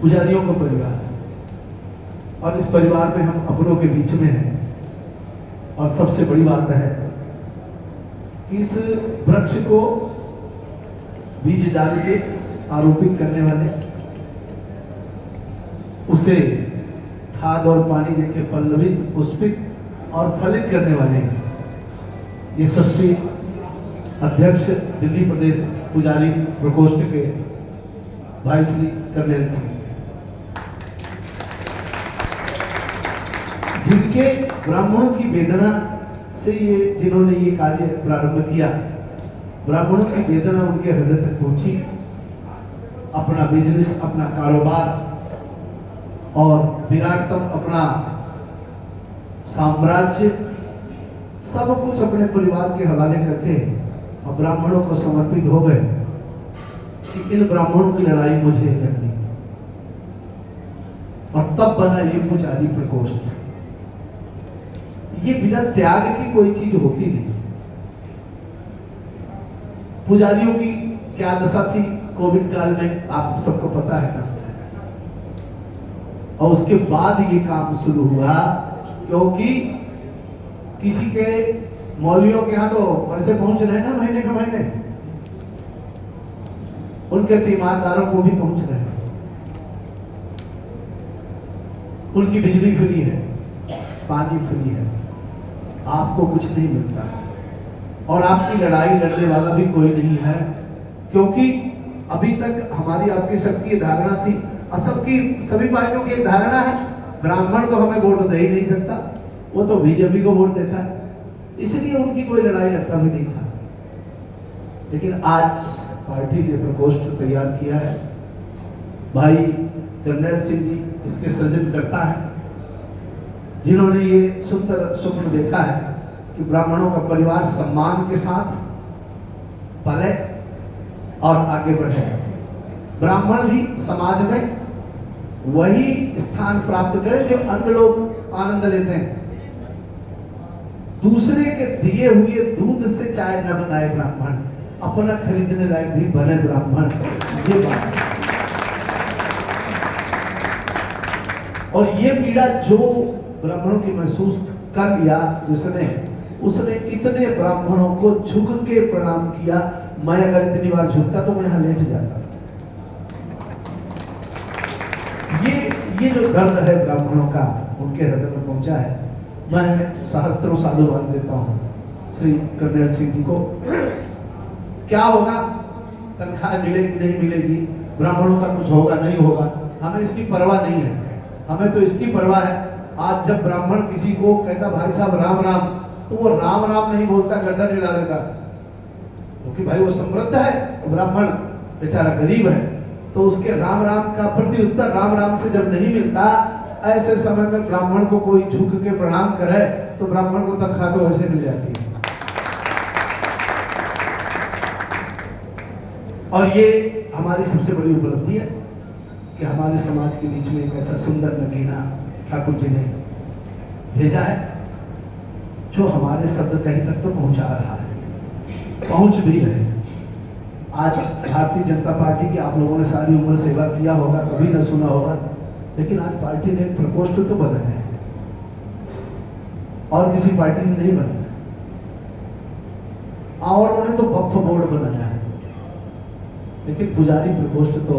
पुजारियों का परिवार है, और इस परिवार में हम अपनों के बीच में हैं। और सबसे बड़ी बात है कि इस वृक्ष को बीज डाल के आरोपित करने वाले, उसे खाद और पानी देकर पल्लवित, पुष्पित और फलित करने वाले ये सृष्टि अध्यक्ष दिल्ली प्रदेश पुजारी प्रकोष्ठ के भाई श्री कर्नैल सिंह, जिनके ब्राह्मणों की वेदना से ये जिन्होंने ये कार्य प्रारंभ किया, ब्राह्मणों की वेदना उनके हृदय तक पहुंची। अपना बिजनेस, अपना कारोबार और विराटतम अपना साम्राज्य सब कुछ अपने परिवार के हवाले करके अब ब्राह्मणों को समर्पित हो गए कि इन ब्राह्मणों की लड़ाई मुझे लड़नी। और तब बना ये पुजारी प्रकोष्ठ। ये बिना त्याग की कोई चीज होती नहीं। पुजारियों की क्या दशा थी कोविड काल में, आप सबको पता है ना। और उसके बाद ये काम शुरू हुआ, क्योंकि किसी के मौलवियों के यहाँ तो पैसे पहुंच रहे हैं ना महीने के महीने, उनके तीमारदारों को भी पहुंच रहे हैं। उनकी बिजली फ्री है, पानी फ्री है, आपको कुछ नहीं मिलता और आपकी लड़ाई लड़ने वाला भी कोई नहीं है। क्योंकि अभी तक हमारी आपकी सबकी धारणा थी, और सबकी सभी पार्टियों की एक धारणा है, ब्राह्मण तो हमें वोट दे ही नहीं सकता, वो तो बीजेपी को वोट देता है, इसलिए उनकी कोई लड़ाई लड़ता भी नहीं था। लेकिन आज पार्टी ने प्रकोष्ठ तैयार किया है, भाई कर्नैल सिंह जी इसके सृजन करता है, जिन्होंने ये सुंदर स्वप्न देखा है कि ब्राह्मणों का परिवार सम्मान के साथ पले और आगे बढ़े। ब्राह्मण भी समाज में वही स्थान प्राप्त करे जो अन्य लोग आनंद लेते हैं। दूसरे के दिए हुए दूध से चाय न बनाए ब्राह्मण, अपना खरीदने लायक भी बने ब्राह्मण। ये बात है। और ये पीड़ा जो ब्राह्मणों की महसूस कर लिया जिसने, उसने इतने ब्राह्मणों को झुक के प्रणाम किया। मैं अगर इतनी बार झुकता तो मैं यहां लेट जाता। ये जो दर्द है ब्राह्मणों का उनके हृदय में पहुंचा है। मैं सहस्त्रों साधुवाद देता हूं श्री कर्नैल सिंह जी को। क्या होगा, तनख्वाह मिलेगी नहीं मिलेगी, ब्राह्मणों का कुछ होगा नहीं होगा, हमें इसकी परवाह नहीं है। हमें तो इसकी परवाह है, आज जब ब्राह्मण किसी को कहता भाई साहब राम राम, तो वो राम राम नहीं बोलता, गर्दन हिला देता, क्योंकि भाई वो समृद्ध है, ब्राह्मण बेचारा गरीब है। तो उसके राम राम का प्रति उत्तर राम राम से जब नहीं मिलता, ऐसे समय में ब्राह्मण को कोई झुक के प्रणाम करे तो ब्राह्मण को तनख्वाह तो वैसे मिल जाती है। और ये हमारी सबसे बड़ी उपलब्धि है कि हमारे समाज के बीच में एक ऐसा सुंदर नगीना ठाकुर जी ने भेजा है, जो हमारे शब्द कहीं तक तो पहुंचा रहा है, पहुंच भी रहे। आज भारतीय जनता पार्टी की आप लोगों ने सारी उम्र सेवा किया होगा, कभी न सुना होगा, लेकिन आज पार्टी ने एक प्रकोष्ठ तो बनाया है और किसी पार्टी ने नहीं बनाया, और उन्होंने तो वक्फ बोर्ड बनाया है, लेकिन पुजारी प्रकोष्ठ तो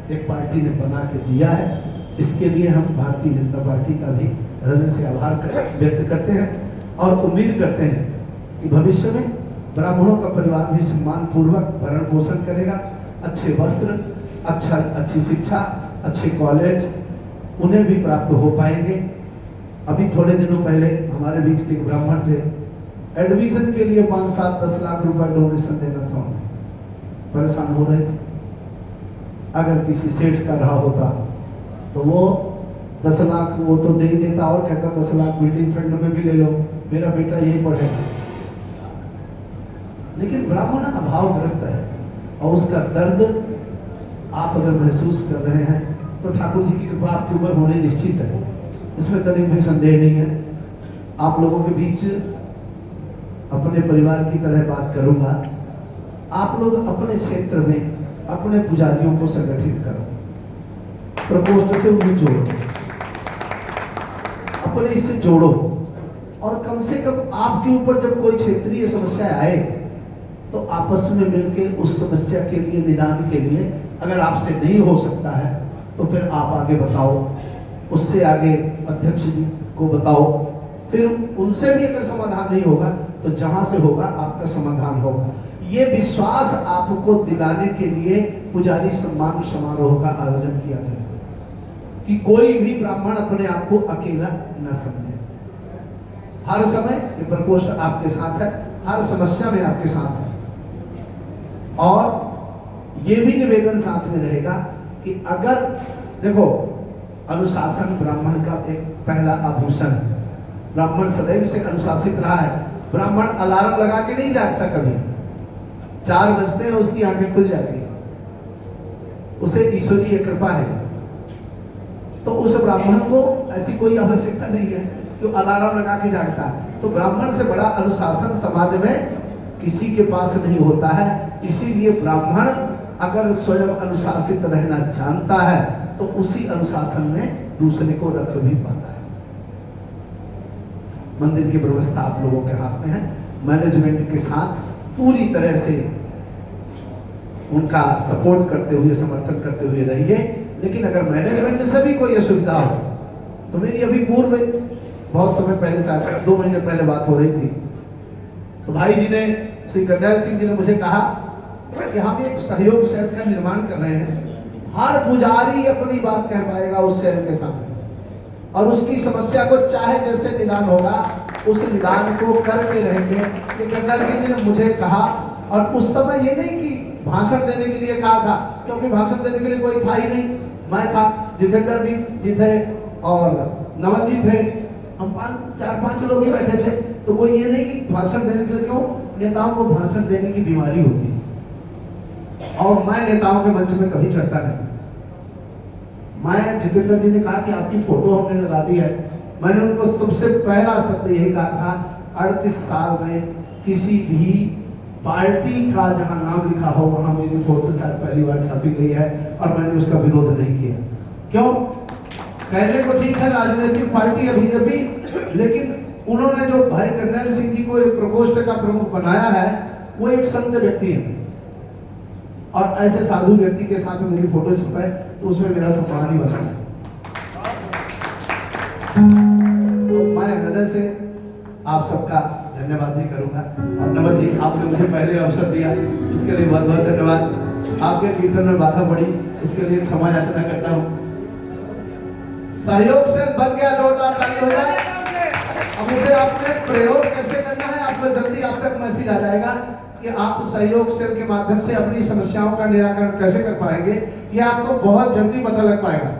एक पार्टी ने बना के दिया है। इसके लिए हम भारतीय जनता पार्टी का भी हृदय से आभार व्यक्त करते हैं और उम्मीद करते हैं कि भविष्य में ब्राह्मणों का परिवार भी सम्मान पूर्वक भरण पोषण करेगा। अच्छे वस्त्र, अच्छी शिक्षा, अच्छे कॉलेज उन्हें भी प्राप्त हो पाएंगे। अभी थोड़े दिनों पहले हमारे बीच के एक ब्राह्मण थे, एडमिशन के लिए 5, 7, 10 लाख रुपए डोनेशन देना था, उन्हें परेशान हो रहे थे। अगर किसी सेठ का रहा होता तो वो 10 लाख वो तो दे ही देता और कहता 10 लाख बिल्डिंग फंड में भी ले लो, मेरा बेटा यही पढ़ेगा। लेकिन ब्राह्मण अभावग्रस्त है और उसका दर्द आप अगर महसूस कर रहे हैं तो ठाकुर जी की कृपा आपके ऊपर होने निश्चित है, इसमें तनिक भी संदेह नहीं है। आप लोगों के बीच अपने परिवार की तरह बात करूंगा। आप लोग अपने क्षेत्र में अपने पुजारियों को संगठित करो, प्रकोष्ठ से उन्हें जोड़ो, अपने इससे जोड़ो और कम से कम आपके ऊपर जब कोई क्षेत्रीय समस्या आए तो आपस में मिलकर उस समस्या के लिए, निदान के लिए, अगर आपसे नहीं हो सकता है तो फिर आप आगे बताओ, उससे आगे अध्यक्ष जी को बताओ, फिर उनसे भी अगर समाधान नहीं होगा तो जहां से होगा आपका समाधान होगा। ये विश्वास आपको दिलाने के लिए पुजारी सम्मान समारोह का आयोजन किया गया कि कोई भी ब्राह्मण अपने आप को अकेला न समझे। हर समय ये प्रकोष्ठ आपके साथ है, हर समस्या में आपके साथ है। और ये भी निवेदन साथ में रहेगा कि अगर देखो, अनुशासन ब्राह्मण का एक पहला आभूषण है। ब्राह्मण सदैव से अनुशासित रहा है। ब्राह्मण अलार्म लगा के नहीं जागता कभी, 4 बजते हैं उसकी आंखें खुल जाती है, उसे ईश्वरीय कृपा है। तो उस ब्राह्मण को ऐसी कोई आवश्यकता नहीं है कि अलार्म लगा के जागता है। तो ब्राह्मण से बड़ा अनुशासन समाज में किसी के पास नहीं होता है। इसीलिए ब्राह्मण अगर स्वयं अनुशासित रहना जानता है तो उसी अनुशासन में दूसरे को रख भी पाता है। मंदिर की व्यवस्था आप लोगों के हाथ में है। मैनेजमेंट के साथ पूरी तरह से उनका सपोर्ट करते हुए, समर्थन करते हुए रहिए। लेकिन अगर मैनेजमेंट से भी कोई असुविधा हो तो मेरी अभी पूर्व बहुत समय पहले, शायद 2 महीने पहले बात हो रही थी, तो भाई जी ने, श्री करनैल सिंह जी ने मुझे कहा कि हम एक सहयोग सेल का निर्माण कर रहे हैं। हर पुजारी अपनी बात कह पाएगा उस सेल के सामने और उसकी समस्या को चाहे जैसे निदान होगा उस निदान को करके रहेंगे। कि करनैल सिंह जी ने मुझे कहा, और उस समय ये नहीं कि भाषण देने के लिए कहा था, क्योंकि भाषण देने के लिए कोई था ही नहीं। मैं था, जितेंद्र जी थे और नवल जी थे, हम 4-5 लोग ही बैठे थे। तो कोई ये नहीं कि भाषण देने के लिए, क्यों, नेताओं को भाषण देने की बीमारी होती है और मैं नेताओं के मंच में कभी चढ़ता नहीं। मैं, जितेंद्र जी ने कहा कि आपकी फोटो हमने लगा दी है, मैंने उनको सबसे पहला शब्द यही कहा था, 38 साल में किसी भी पार्टी का जहां नाम लिखा हो वहां मेरी फोटो शायद पहली बार छापी गई है और मैंने उसका विरोध नहीं किया। क्यों? कहने को ठीक है राजनीतिक पार्टी है बीजेपी, लेकिन उन्होंने जो भाई करनैल सिंह जी को एक प्रकोष्ठ का प्रमुख बनाया है वो एक संत व्यक्ति है और ऐसे साधु व्यक्ति के साथ मेरी फोटो छपाए तो उसमें मेरा सम्मान ही बना है। तो मैं हृदय से आप सबका धन्यवाद भी करूंगा। और नवल जी, आपने मुझे पहले अवसर दिया, इसके लिए बहुत बहुत धन्यवाद। आपके कीर्तन में बाधा पड़ी, इसके लिए क्षमा याचना करता हूँ। सहयोग से बन गया, जोरदार ताली हो जाए। अब उसे आपने प्रयोग कैसे करना है, आपको जल्दी आप तक मैसेज आ जाएगा कि आप सहयोग सेल के माध्यम से अपनी समस्याओं का निराकरण कैसे कर पाएंगे, ये आपको बहुत जल्दी पता लग पाएगा।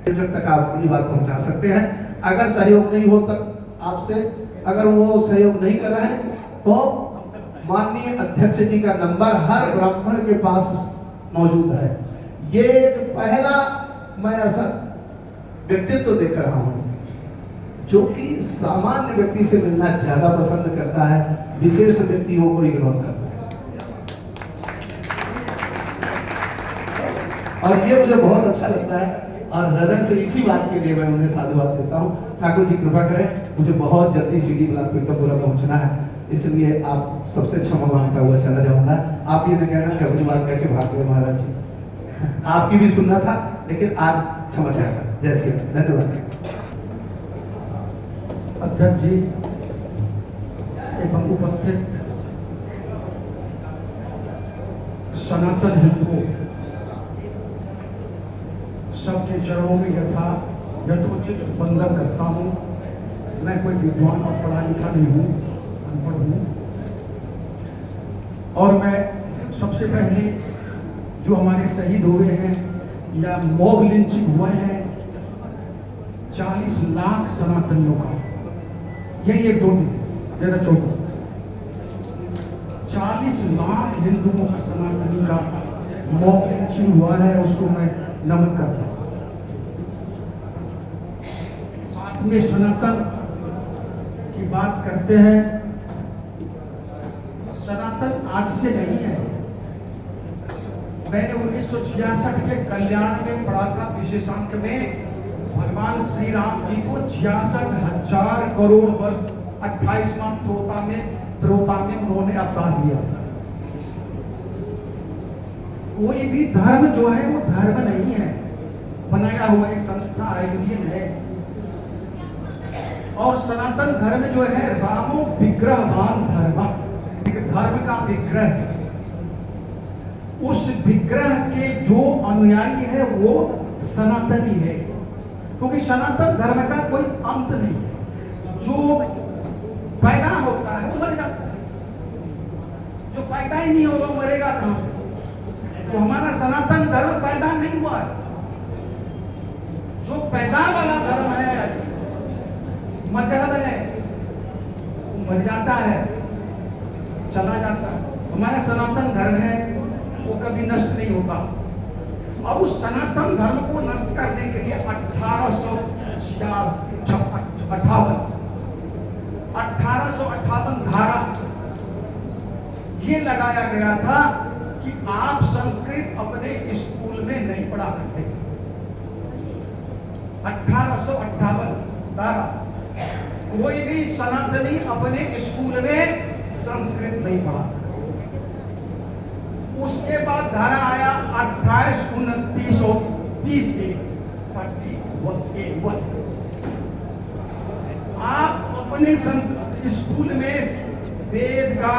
जब तक आप अपनी बात पहुंचा सकते हैं। अगर सहयोग नहीं हो तक आपसे, अगर वो सहयोग नहीं कर रहे हैं तो माननीय अध्यक्ष जी का नंबर हर ब्राह्मण के पास मौजूद है। ये एक पहला मैं ऐसा व्यक्तित्व देख रहा हूं जो कि सामान्य व्यक्ति से मिलना ज्यादा पसंद करता है, विशेष व्यक्तियों को इग्नोर करता है। और ये मुझे बहुत अच्छा लगता है और हृदय से इसी बात के लिए मैं उन्हें साधुवाद देता हूँ। ठाकुर जी कृपा करें, मुझे बहुत जल्दी सीढ़ी ब्लॉक पीरथमपुरा पहुंचना है, इसलिए आप सबसे क्षमा मांगता हुआ चला जाऊंगा। आप ये न कहना कि अपनी बात कह के भाग गए महाराज जी। आपकी भी सुनना था, लेकिन आज क्षमा चाहता। जय श्री राम, धन्यवाद। अध्यक्ष जी एवं उपस्थित सनातन हिंदुओं, सबके चरणों में यथोचित वंदन करता हूँ। मैं कोई विद्वान और पढ़ा लिखा नहीं हूँ, अनपढ़ हूँ। और मैं सबसे पहले जो हमारे शहीद हुए हैं या मॉब लिंचिंग हुए हैं 40 लाख सनातनियों का, यही एक दो दिन जरा छोटो 40 लाख हिंदुओं का सनातनी का मॉब लिंचिंग हुआ है, उसको मैं नमन करता हूं। साथ में सनातन की बात करते हैं। सनातन आज से नहीं है। मैंने 1966 के कल्याण में पढ़ा था, विशेषांक में भगवान श्री राम जी को 66,000 करोड़ वर्ष 28वां त्रोता में उन्होंने अवतार लिया था। कोई भी धर्म जो है वो धर्म नहीं है, बनाया हुआ एक संस्था है, यूनियन है। और सनातन धर्म जो है रामो विग्रहवान धर्म, धर्म का विग्रह है। उस विग्रह के जो अनुयायी है वो सनातनी है, क्योंकि सनातन धर्म का कोई अंत नहीं है। जो पैदा होता है वो मर जाता है, जो पैदा ही नहीं होगा मरेगा कहां से? तो हमारा सनातन धर्म पैदा नहीं हुआ है। जो पैदा वाला धर्म है, मजहब है, वो मर जाता है, चला जाता है। हमारा सनातन धर्म है वो कभी नष्ट नहीं होता। और उस सनातन धर्म को नष्ट करने के लिए 1858 धारा ये लगाया गया था कि आप संस्कृत अपने स्कूल में नहीं पढ़ा सकते। 1858 धारा, कोई भी सनातनी अपने स्कूल में संस्कृत नहीं पढ़ा सकते। उसके बाद धारा आया 28, 29 और 30 आप अपने स्कूल में वेद का,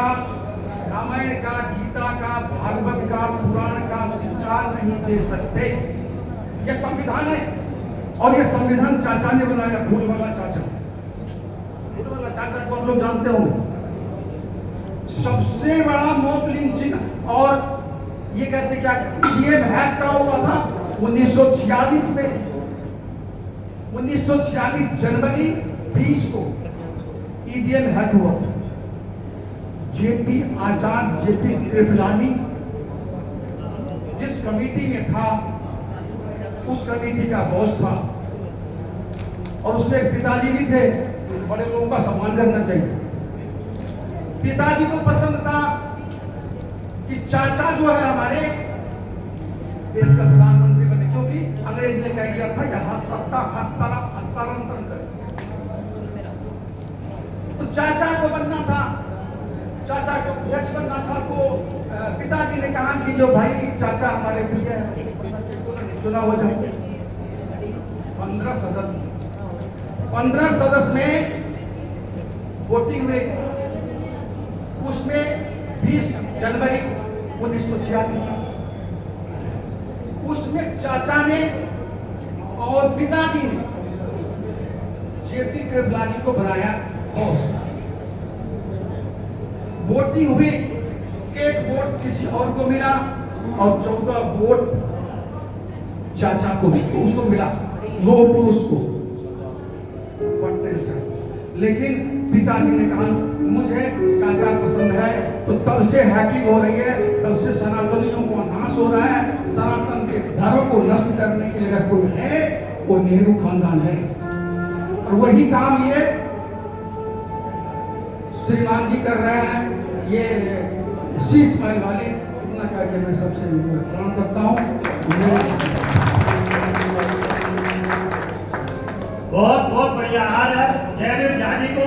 रामायण का, गीता का, भागवत का, पुराण का शिक्षा नहीं दे सकते। यह संविधान है और यह संविधान चाचा ने बनाया, फूल वाला चाचा। फूल वाला चाचा को आप लोग जानते होंगे। सबसे बड़ा मॉब लिंचिंग और ये कहते क्या ईवीएम हैक का हुआ था 1946 में। 1946 जनवरी 20 को ईवीएम हैक हुआ था। जेपी आजाद, जेपी कृपलानी जिस कमेटी में था उस कमेटी का बॉस था, और उसमें पिताजी भी थे। बड़े लोगों का सम्मान करना चाहिए। पिताजी को पसंद था कि चाचा जो है हमारे देश का प्रधानमंत्री बने, क्योंकि अंग्रेज ने कह दिया था यहां सत्ता हस्तांतरण करें। तो चाचा को बनना था, चाचा को अध्यक्ष बनना था। तो पिताजी ने कहा कि जो भाई चाचा हमारे प्रिय है, चुनाव हो जाए। 15 सदस्य में वोटिंग हुई। उसमें 20 जनवरी 1946 उसमें चाचा ने और पिताजी ने जेपी कृपलानी को बनाया बॉस। वोटिंग हुई, 1 वोट किसी और को मिला और 14 वोट चाचा को उसको मिला, लोह पुरुष को। लेकिन पिताजी ने कहा मुझे चाचा पसंद है, तो तब से हैकिंग हो रही है, तब से सनातनियों को नाश हो रहा है। सनातन के धर्म को नष्ट करने के लिए अगर कोई है वो नेहरू खानदान है। और वही काम ये श्रीमान जी कर रहे हैं, ये शीश महल वाले। इतना कह के मैं सबसे प्रणाम करता हूँ। बहुत बहुत बढ़िया। आज जयवीर झा जी को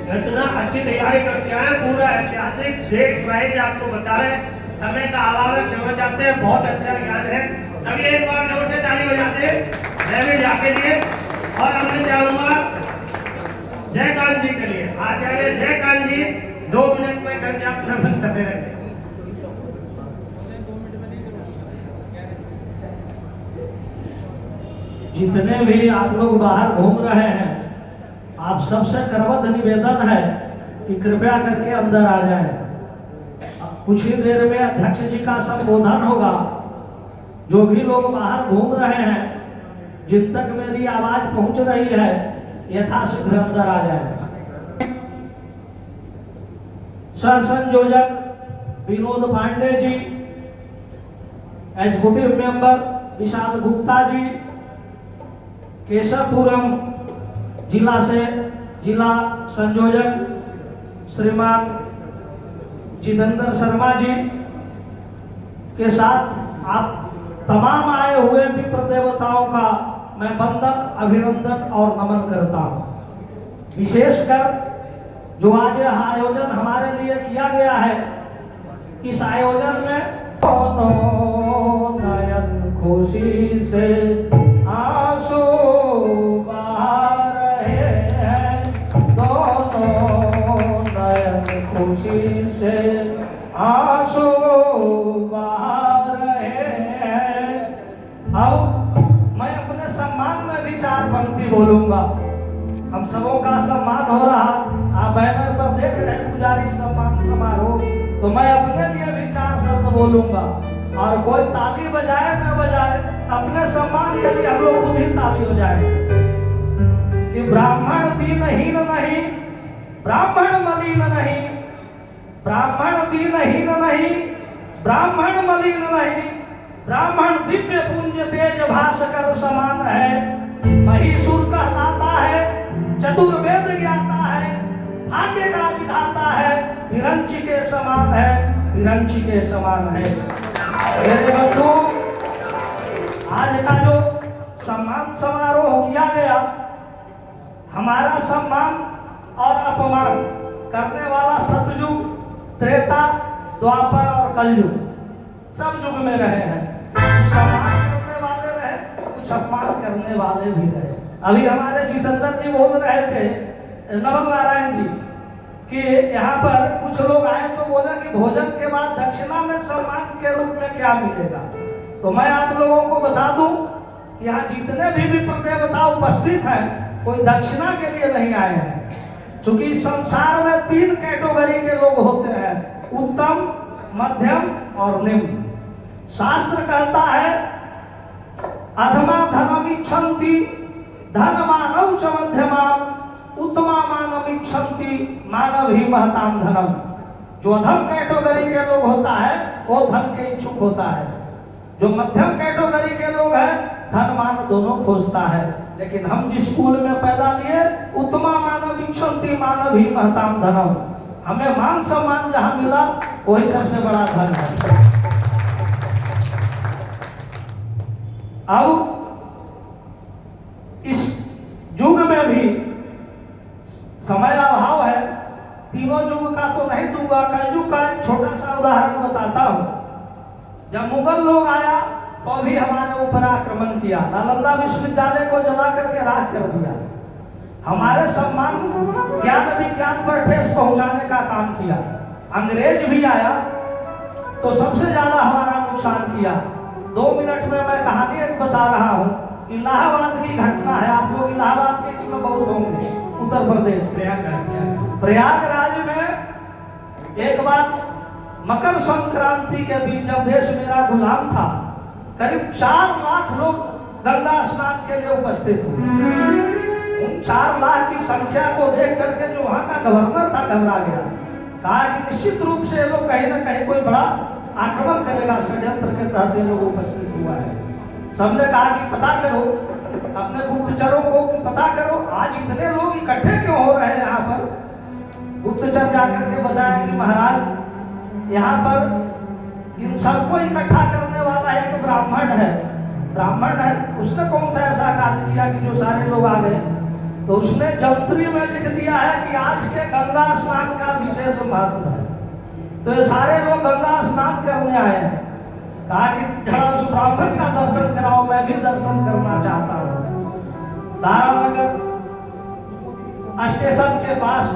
इतना अच्छी तैयारी करके आए, पूरा ऐतिहासिक डेट वाइज आपको बता रहे हैं। समय का अभाव है, क्षमा चाहते हैं। बहुत अच्छा ज्ञान है सभी एक बार जोर से ताली बजाते जय जाके लिए। और अब मैं चाहूंगा जयकांत जी के लिए आचार्य जयकांत जी 2 मिनट में करके आप प्रवचन करते रहेंगे। जितने भी आप लोग बाहर घूम रहे हैं, आप सबसे करबद्ध निवेदन है कि कृपया करके अंदर आ जाएं। कुछ ही देर में अध्यक्ष जी का संबोधन होगा। जो भी लोग बाहर घूम रहे हैं, जिन तक मेरी आवाज पहुंच रही है, यथाशीघ्र अंदर आ जाए। सह संयोजक विनोद पांडे जी, एग्जीक्यूटिव मेंबर विशाल गुप्ता जी, केशवपुरम जिला से जिला संयोजक श्रीमान जितेंद्र शर्मा जी के साथ आप तमाम आए हुए विप्र देवताओं का मैं वंदन, अभिनंदन और नमन करता हूं। विशेषकर जो आज यह आयोजन हमारे लिए किया गया है, इस आयोजन में दोनों नयन खुशी से आंसू बहा रहे हैं, दोनों नयन खुशी से आंसू बहा रहे हैं। अब मैं अपने सम्मान में भी 4 पंक्ति बोलूंगा। हम सबों का सम्मान हो रहा, आप बैनर पर देख रहे हैं पुजारी सम्मान समारोह, तो मैं अपने लिए भी 4 शब्द बोलूंगा। और कोई ताली बजाए न बजाए, अपने सम्मान के लिए हम लोग खुद ही ताली हो जाए कि ब्राह्मण दीनहीन नहीं, ब्राह्मण मलिन नहीं, ब्राह्मण दीनहीन नहीं, ब्राह्मण मलिन नहीं, ब्राह्मण दिव्य पुंज तेज भास्कर समान है, महिषुर कहलाता है, चतुर्वेद ज्ञाता है, भाग्य का विधाता है, विरंची के समान है, विरंची के समान है। मेरे बंधु, आज का जो सम्मान समारोह किया गया, हमारा सम्मान और अपमान करने वाला सतयुग, त्रेता, द्वापर और कलयुग, सब युग में रहे हैं। कुछ सम्मान करने वाले रहे, कुछ अपमान करने वाले भी रहे। अभी हमारे जितेंद्र जी बोल रहे थे, नवल नारायण जी, कि यहाँ पर कुछ लोग आए तो बोले कि भोजन के बाद दक्षिणा में सम्मान के रूप में क्या मिलेगा। तो मैं आप लोगों को बता दूं कि यहाँ जितने भी विप्र देवता उपस्थित हैं, कोई दक्षिणा के लिए नहीं आए हैं। क्योंकि संसार में 3 कैटेगरी के लोग होते हैं, उत्तम, मध्यम और निम्न। शास्त्र कहता है अधमा धनम इच्छन्ति धनमानव च मध्यमाम उत्तमा मानव इच्छन्ति मानव ही महताम धनम। जो अधम कैटेगरी के लोग होता है वो धन के इच्छुक होता है, जो मध्यम कैटेगरी के लोग हैं धन मान दोनों खोजता है। लेकिन हम जिस स्कूल में पैदा लिए, उत्तमा मानव इच्छन्ति मानव ही महताम धनम, हमें मान सम्मान जहां मिला वही सबसे बड़ा धन है। अब इस युग में भी समय अभाव है, तीनों युग का तो नहीं दूंगा, कलयुग का एक छोटा सा उदाहरण बताता हूं। जब मुगल लोग आया तो भी हमारे ऊपर आक्रमण किया, नालंदा विश्वविद्यालय को जला करके राख कर दिया, हमारे सम्मान ज्ञान विज्ञान पर ठेस पहुंचाने का काम किया। अंग्रेज भी आया तो सबसे ज्यादा हमारा नुकसान किया। 2 मिनट में मैं कहानी एक बता रहा हूं। इलाहाबाद की घटना है, आप लोग इलाहाबाद के इसमें बहुत होंगे, उत्तर प्रदेश प्रयागराज में एक बार मकर संक्रांति के दिन जब देश मेरा गुलाम था, करीब 4 लाख लोग गंगा स्नान के लिए उपस्थित हुए। उन 4 लाख की संख्या को देख करके जो वहां का गवर्नर था घबरा गया, कहा कि निश्चित रूप से लोग कहीं ना कहीं कोई बड़ा आक्रमण करेगा, षड्यंत्र के तहत ये लोग उपस्थित हुआ है। सबने कहा कि पता करो, अपने गुप्तचरों को पता करो, आज इतने लोग इकट्ठे क्यों हो रहे हैं यहाँ पर। गुप्तचर जाकर के बताया कि महाराज यहाँ पर इन सबको इकट्ठा करने वाला एक ब्राह्मण है, ब्राह्मण है, उसने कौन सा ऐसा कार्य किया कि जो सारे लोग आ गए। तो उसने जंत्री में लिख दिया है कि आज के गंगा स्नान का विशेष महत्व है, तो ये सारे लोग गंगा स्नान करने आए हैं। कहा कि जरा उस ब्राह्मण का दर्शन कराओ, मैं भी दर्शन करना चाहता हूँ। तारानगर स्टेशन के पास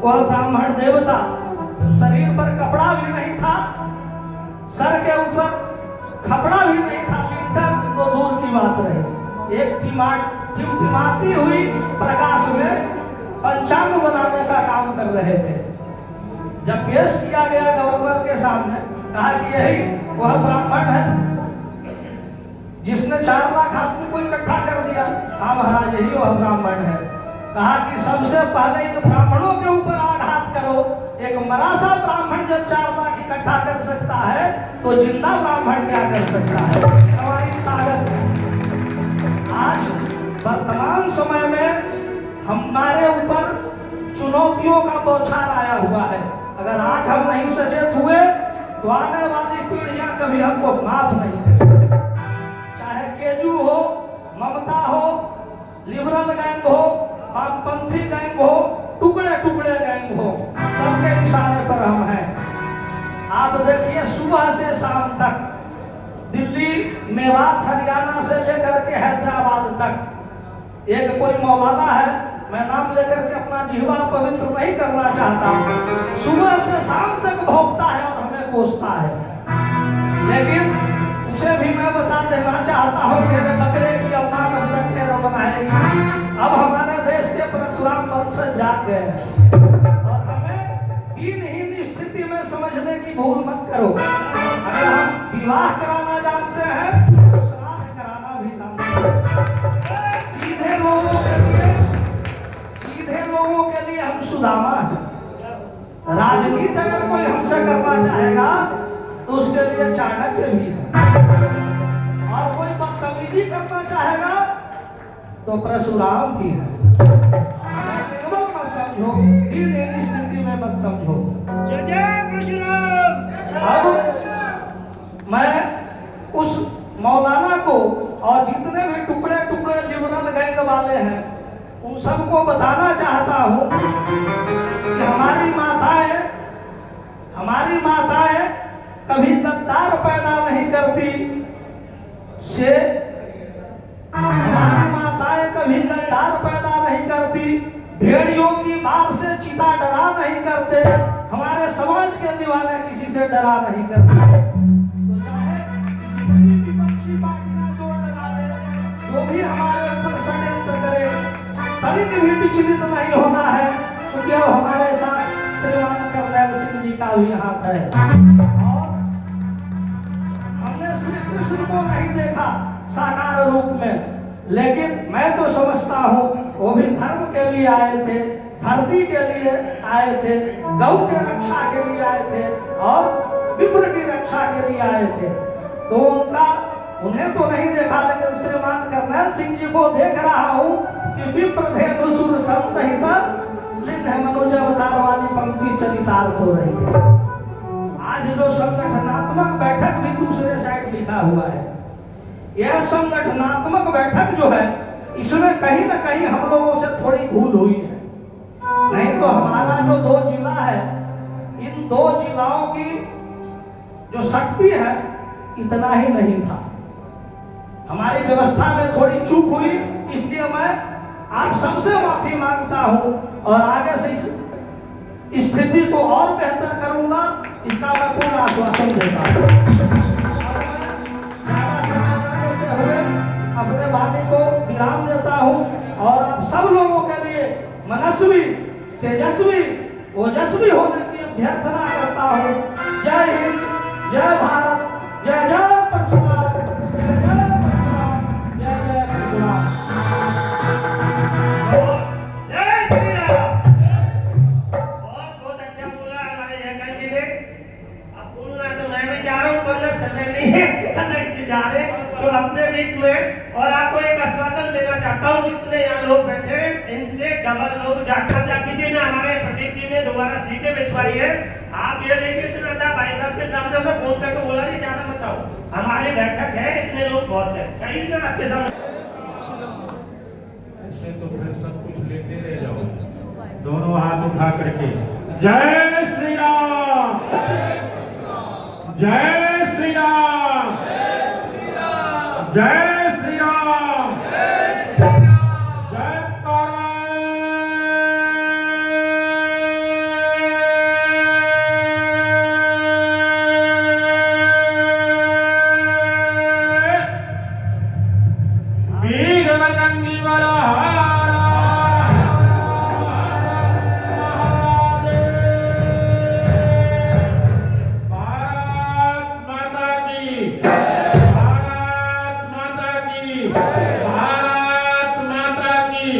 वह ब्राह्मण देवता, शरीर पर कपड़ा भी नहीं था, सर के ऊपर कपड़ा भी नहीं था, लिंटर तो दूर की बात रही, एक टिमटिमाती हुई प्रकाश में पंचांग बनाने का काम कर रहे थे। जब पेश किया गया गवर्नर के सामने, कहा कि यही वह ब्राह्मण है जिसने 4 लाख आदमी को इकट्ठा कर दिया। हाँ महाराज, यही वह ब्राह्मण है। कहा कि सबसे पहले इन ब्राह्मणों के ऊपर आघात करो। एक मरा सा ब्राह्मण जब 4 लाख इकट्ठा कर सकता है तो जिंदा ब्राह्मण क्या कर सकता है? हमारी ताकत है। आज वर्तमान समय में हमारे ऊपर चुनौतियों का बौछार आया हुआ है। अगर आज हम नहीं सचेत हुए तो आने वाली पीढ़ियां कभी हमको माफ नहीं करेंगी। चाहे केजू हो, ममता हो, लिबरल गैंग हो, वामपंथी गैंग हो, टुकड़े टुकड़े गैंग हो, सबके निशाने पर हम हैं। आप देखिए सुबह से शाम तक दिल्ली, मेवात, हरियाणा से लेकर के हैदराबाद तक एक कोई मौलाना है, मैं नाम लेकर के अपना जीवा पवित्र नहीं करना चाहता, सुबह से शाम तक भोगता है और हमें कोसता है। लेकिन उसे भी मैं बता देना चाहता हूँ कि बकरे की अम्मा कब तक खैर बनाएगी। अब हमारे देश के परशुराम वंशज जाग गए और हमें दीनहीन स्थिति में समझने की भूल मत करो। अगर हम विवाह कराना जानते हैं तो श्राद्ध कराना भी जानते हैं। सीधे लोगों के लिए हम सुदामा हैं। राजनीति अगर कोई हमसे करना चाहेगा तो उसके लिए चाणक्य भी है, और कोई बदतमीजी करना चाहेगा तो परशुराम भी है। केवल मत समझो, दीन स्थिति में मत समझो। जय जय परशुराम। अब मैं उस मौलाना को और जितने भी टुकड़े टुकड़े लिबरल गैंग वाले हैं उन सबको बताना चाहता हूं कि हमारी माताएं कभी गद्दार पैदा नहीं करती से, हमारी माताएं कभी गद्दार पैदा नहीं करती, भेड़ियों की बार से चीता डरा नहीं करते, हमारे समाज के दीवाने किसी से डरा नहीं करते। तो चाहे विपक्षी पार्टियां जोड़ लगा दे, जो भी हमारे ऊपर षड्यंत्र करे, तनिक भी विचलित नहीं होना है, क्योंकि अब हमारे साथ श्रीमान कर्नैल सिंह जी का भी हाथ है। और हमने श्री कृष्ण को नहीं देखा साकार रूप में, लेकिन मैं तो समझता हूँ वो भी धर्म के लिए आए थे, धरती के लिए आए थे, गौ के रक्षा के लिए आए थे और विप्र की रक्षा के लिए आए थे। तो उन्हें तो नहीं देखा, लेकिन श्रीमान कर्नैल सिंह जी को देख रहा हूँ कि विप्र धेनु सुर संहित लिंग मनुज अवतार वाली पंक्ति चरितार्थ हो रही है। आज जो संगठनात्मक बैठक भी दूसरे साइड लिखा हुआ है, यह संगठनात्मक बैठक जो है इसमें कहीं ना कहीं हम लोगों से थोड़ी भूल हुई है। नहीं तो हमारा जो 2 जिला है, इन 2 जिलाओं की जो शक्ति है इतना ही नहीं था। हमारी व्यवस्था में थोड़ी चूक हुई, इसलिए मैं आप सबसे माफी मांगता हूं और आगे से इस स्थिति को और बेहतर करूंगा, इसका मैं पूर्ण आश्वासन देता हूं। अपने वाणी को विराम देता हूं और आप सब लोगों के लिए मनस्वी, तेजस्वी, ओजस्वी होने की अभ्यर्थना करता हूं। जय हिंद, जय भारत, जय जय परशुराम, जय जय परशुराम, जय जय परशुराम। जय श्री राम। बहुत अच्छा बोला हमारे जयकांत जी ने। अब बोलना तो मैं भी जा रहा हूँ, वरना समय नहीं है, जा रहे तो अपने बीच में। और आपको एक आश्वासन देना चाहता हूँ, जितने यहाँ लोग बैठे इनसे डबल लोग जाकर कीजिए ना। हमारे प्रदीप जी ने दोबारा सीटें बिछवाई है, आप ये लेके इतना था भाई साहब के सामने मैं फोन करके बोला नहीं ज्यादा मत आओ, हमारी बैठक है, इतने लोग बहुत है, कहीं ना आपके सामने। ऐसे तो फिर सब कुछ लेते रह जाओ, दोनों हाथ उठा करके जय श्री राम, जय श्री राम। जय श्री राम जय वीर बजरंगी वाला भारत माता की भारत माता की भारत माता की।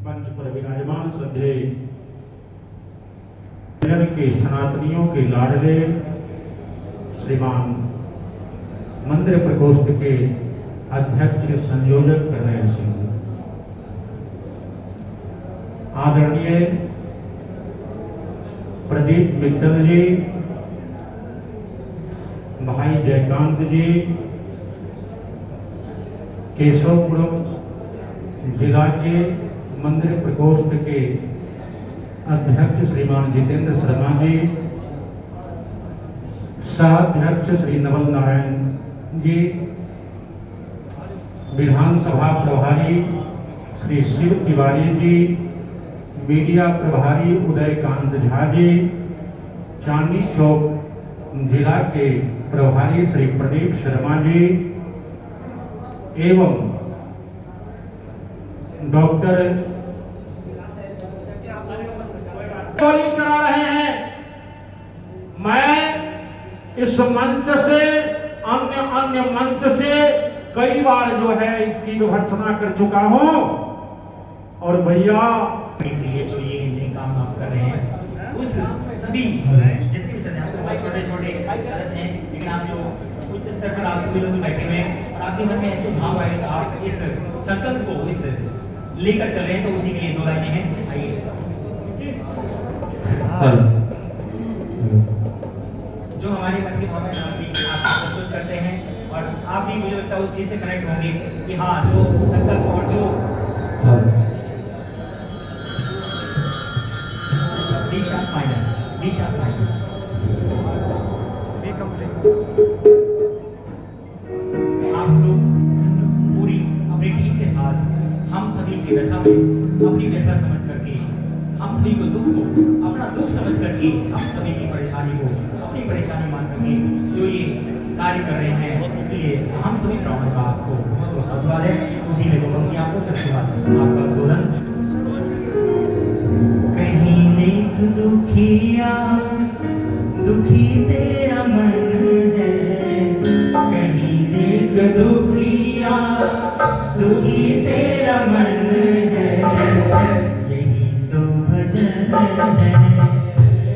मंच पर विराजमान श्रद्धेय के सनातनियों के लाडले श्रीमान मंदिर प्रकोष्ठ के अध्यक्ष संयोजक करनेल सिंह, आदरणीय प्रदीप मित्तल जी, भाई जयकांत जी, केशवपुरम जिला के मंदिर प्रकोष्ठ के अध्यक्ष श्रीमान जितेंद्र शर्मा जी, सहाध्यक्ष श्री नवल नारायण जी, विधानसभा प्रभारी श्री शिव तिवारी जी, मीडिया प्रभारी उदयकांत झा जी, चांदनी चौक जिला के प्रभारी श्री प्रदीप शर्मा जी एवं डॉक्टर गोली चला रहे हैं। मैं इस मंच से अन्य मंच से कई बार जो है इसकी विभत्सना कर चुका हूं और भैया के लिए जो ये नए काम आप कर रहे हैं उस सभी जितने भी सदस्य हैं तो बहुत छोटे छोटे सदस्य हैं, लेकिन आप जो उच्च स्तर पर आप सभी लोग बैठे हुए हैं और आपके मन में ऐसे भाव आए तो आप इस संकल्प को इस लेकर चल रहे हैं, तो उसी के लिए दो लाइनें हैं। आइए जो हमारे मन की भावना आप प्रस्तुत करते हैं और आप भी मुझे लगता है उस चीज से कनेक्ट होंगे कि हाँ जो संकल्प और जो आप लोग पूरी अपनी टीम के साथ हम सभी की व्यथा में अपनी व्यथा समझ करके हम सभी को दुख को अपना दुख समझ करके हम सभी की परेशानी को अपनी परेशानी मान करके जो ये कार्य कर रहे हैं, इसलिए हम सभी ब्राह्मणों का आपको बहुत बहुत साधुवाद है। उसी में बोलूँ कि आपको फिर से आपका उद्बोधन। कहीं देख दुखिया दुखी तेरा मन है, कहीं देख दुखिया दुखी तेरा मन है, यही तो भजन है,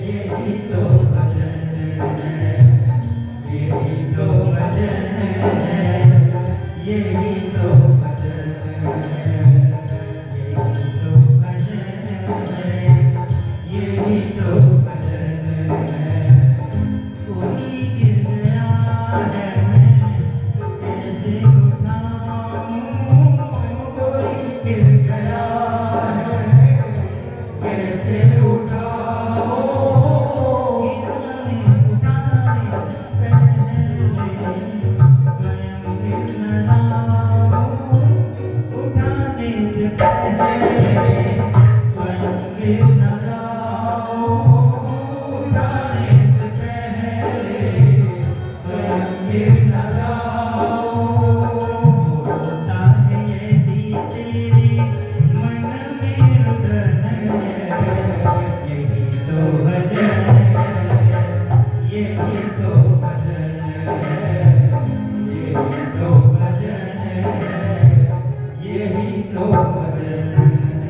यही तो भजन है, यही तो भजन है, यही तो भजन है, यही तो भजन है, यही तो भजन है। कोई गिर गया है मैं कैसे उठाऊं, कोई गिर गया है कैसे उठाऊं, गिराने उठाने पहले स्वयं गिर न जाऊं, उठाने से पहले स्वयं गिर न जाऊं, उठाने से पहले स्वयं गिर न जाऊं। होता है यदि तेरे मन में रुदन है, यही तो भजन है, यही तो भजन है, यही तो भजन है, यही तो भजन है।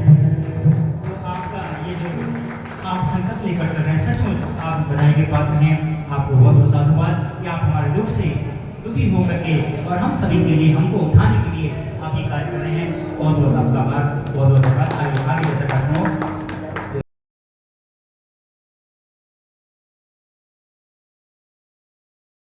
आपका ये जो आप संकल्प लेकर चल रहे हैं, सचमुच आप बधाई के पात्र हैं। आपको बहुत बहुत साधुवाद कि आप हमारे दुख से दुखी होकर के और हम सभी के लिए हमको उठाने के लिए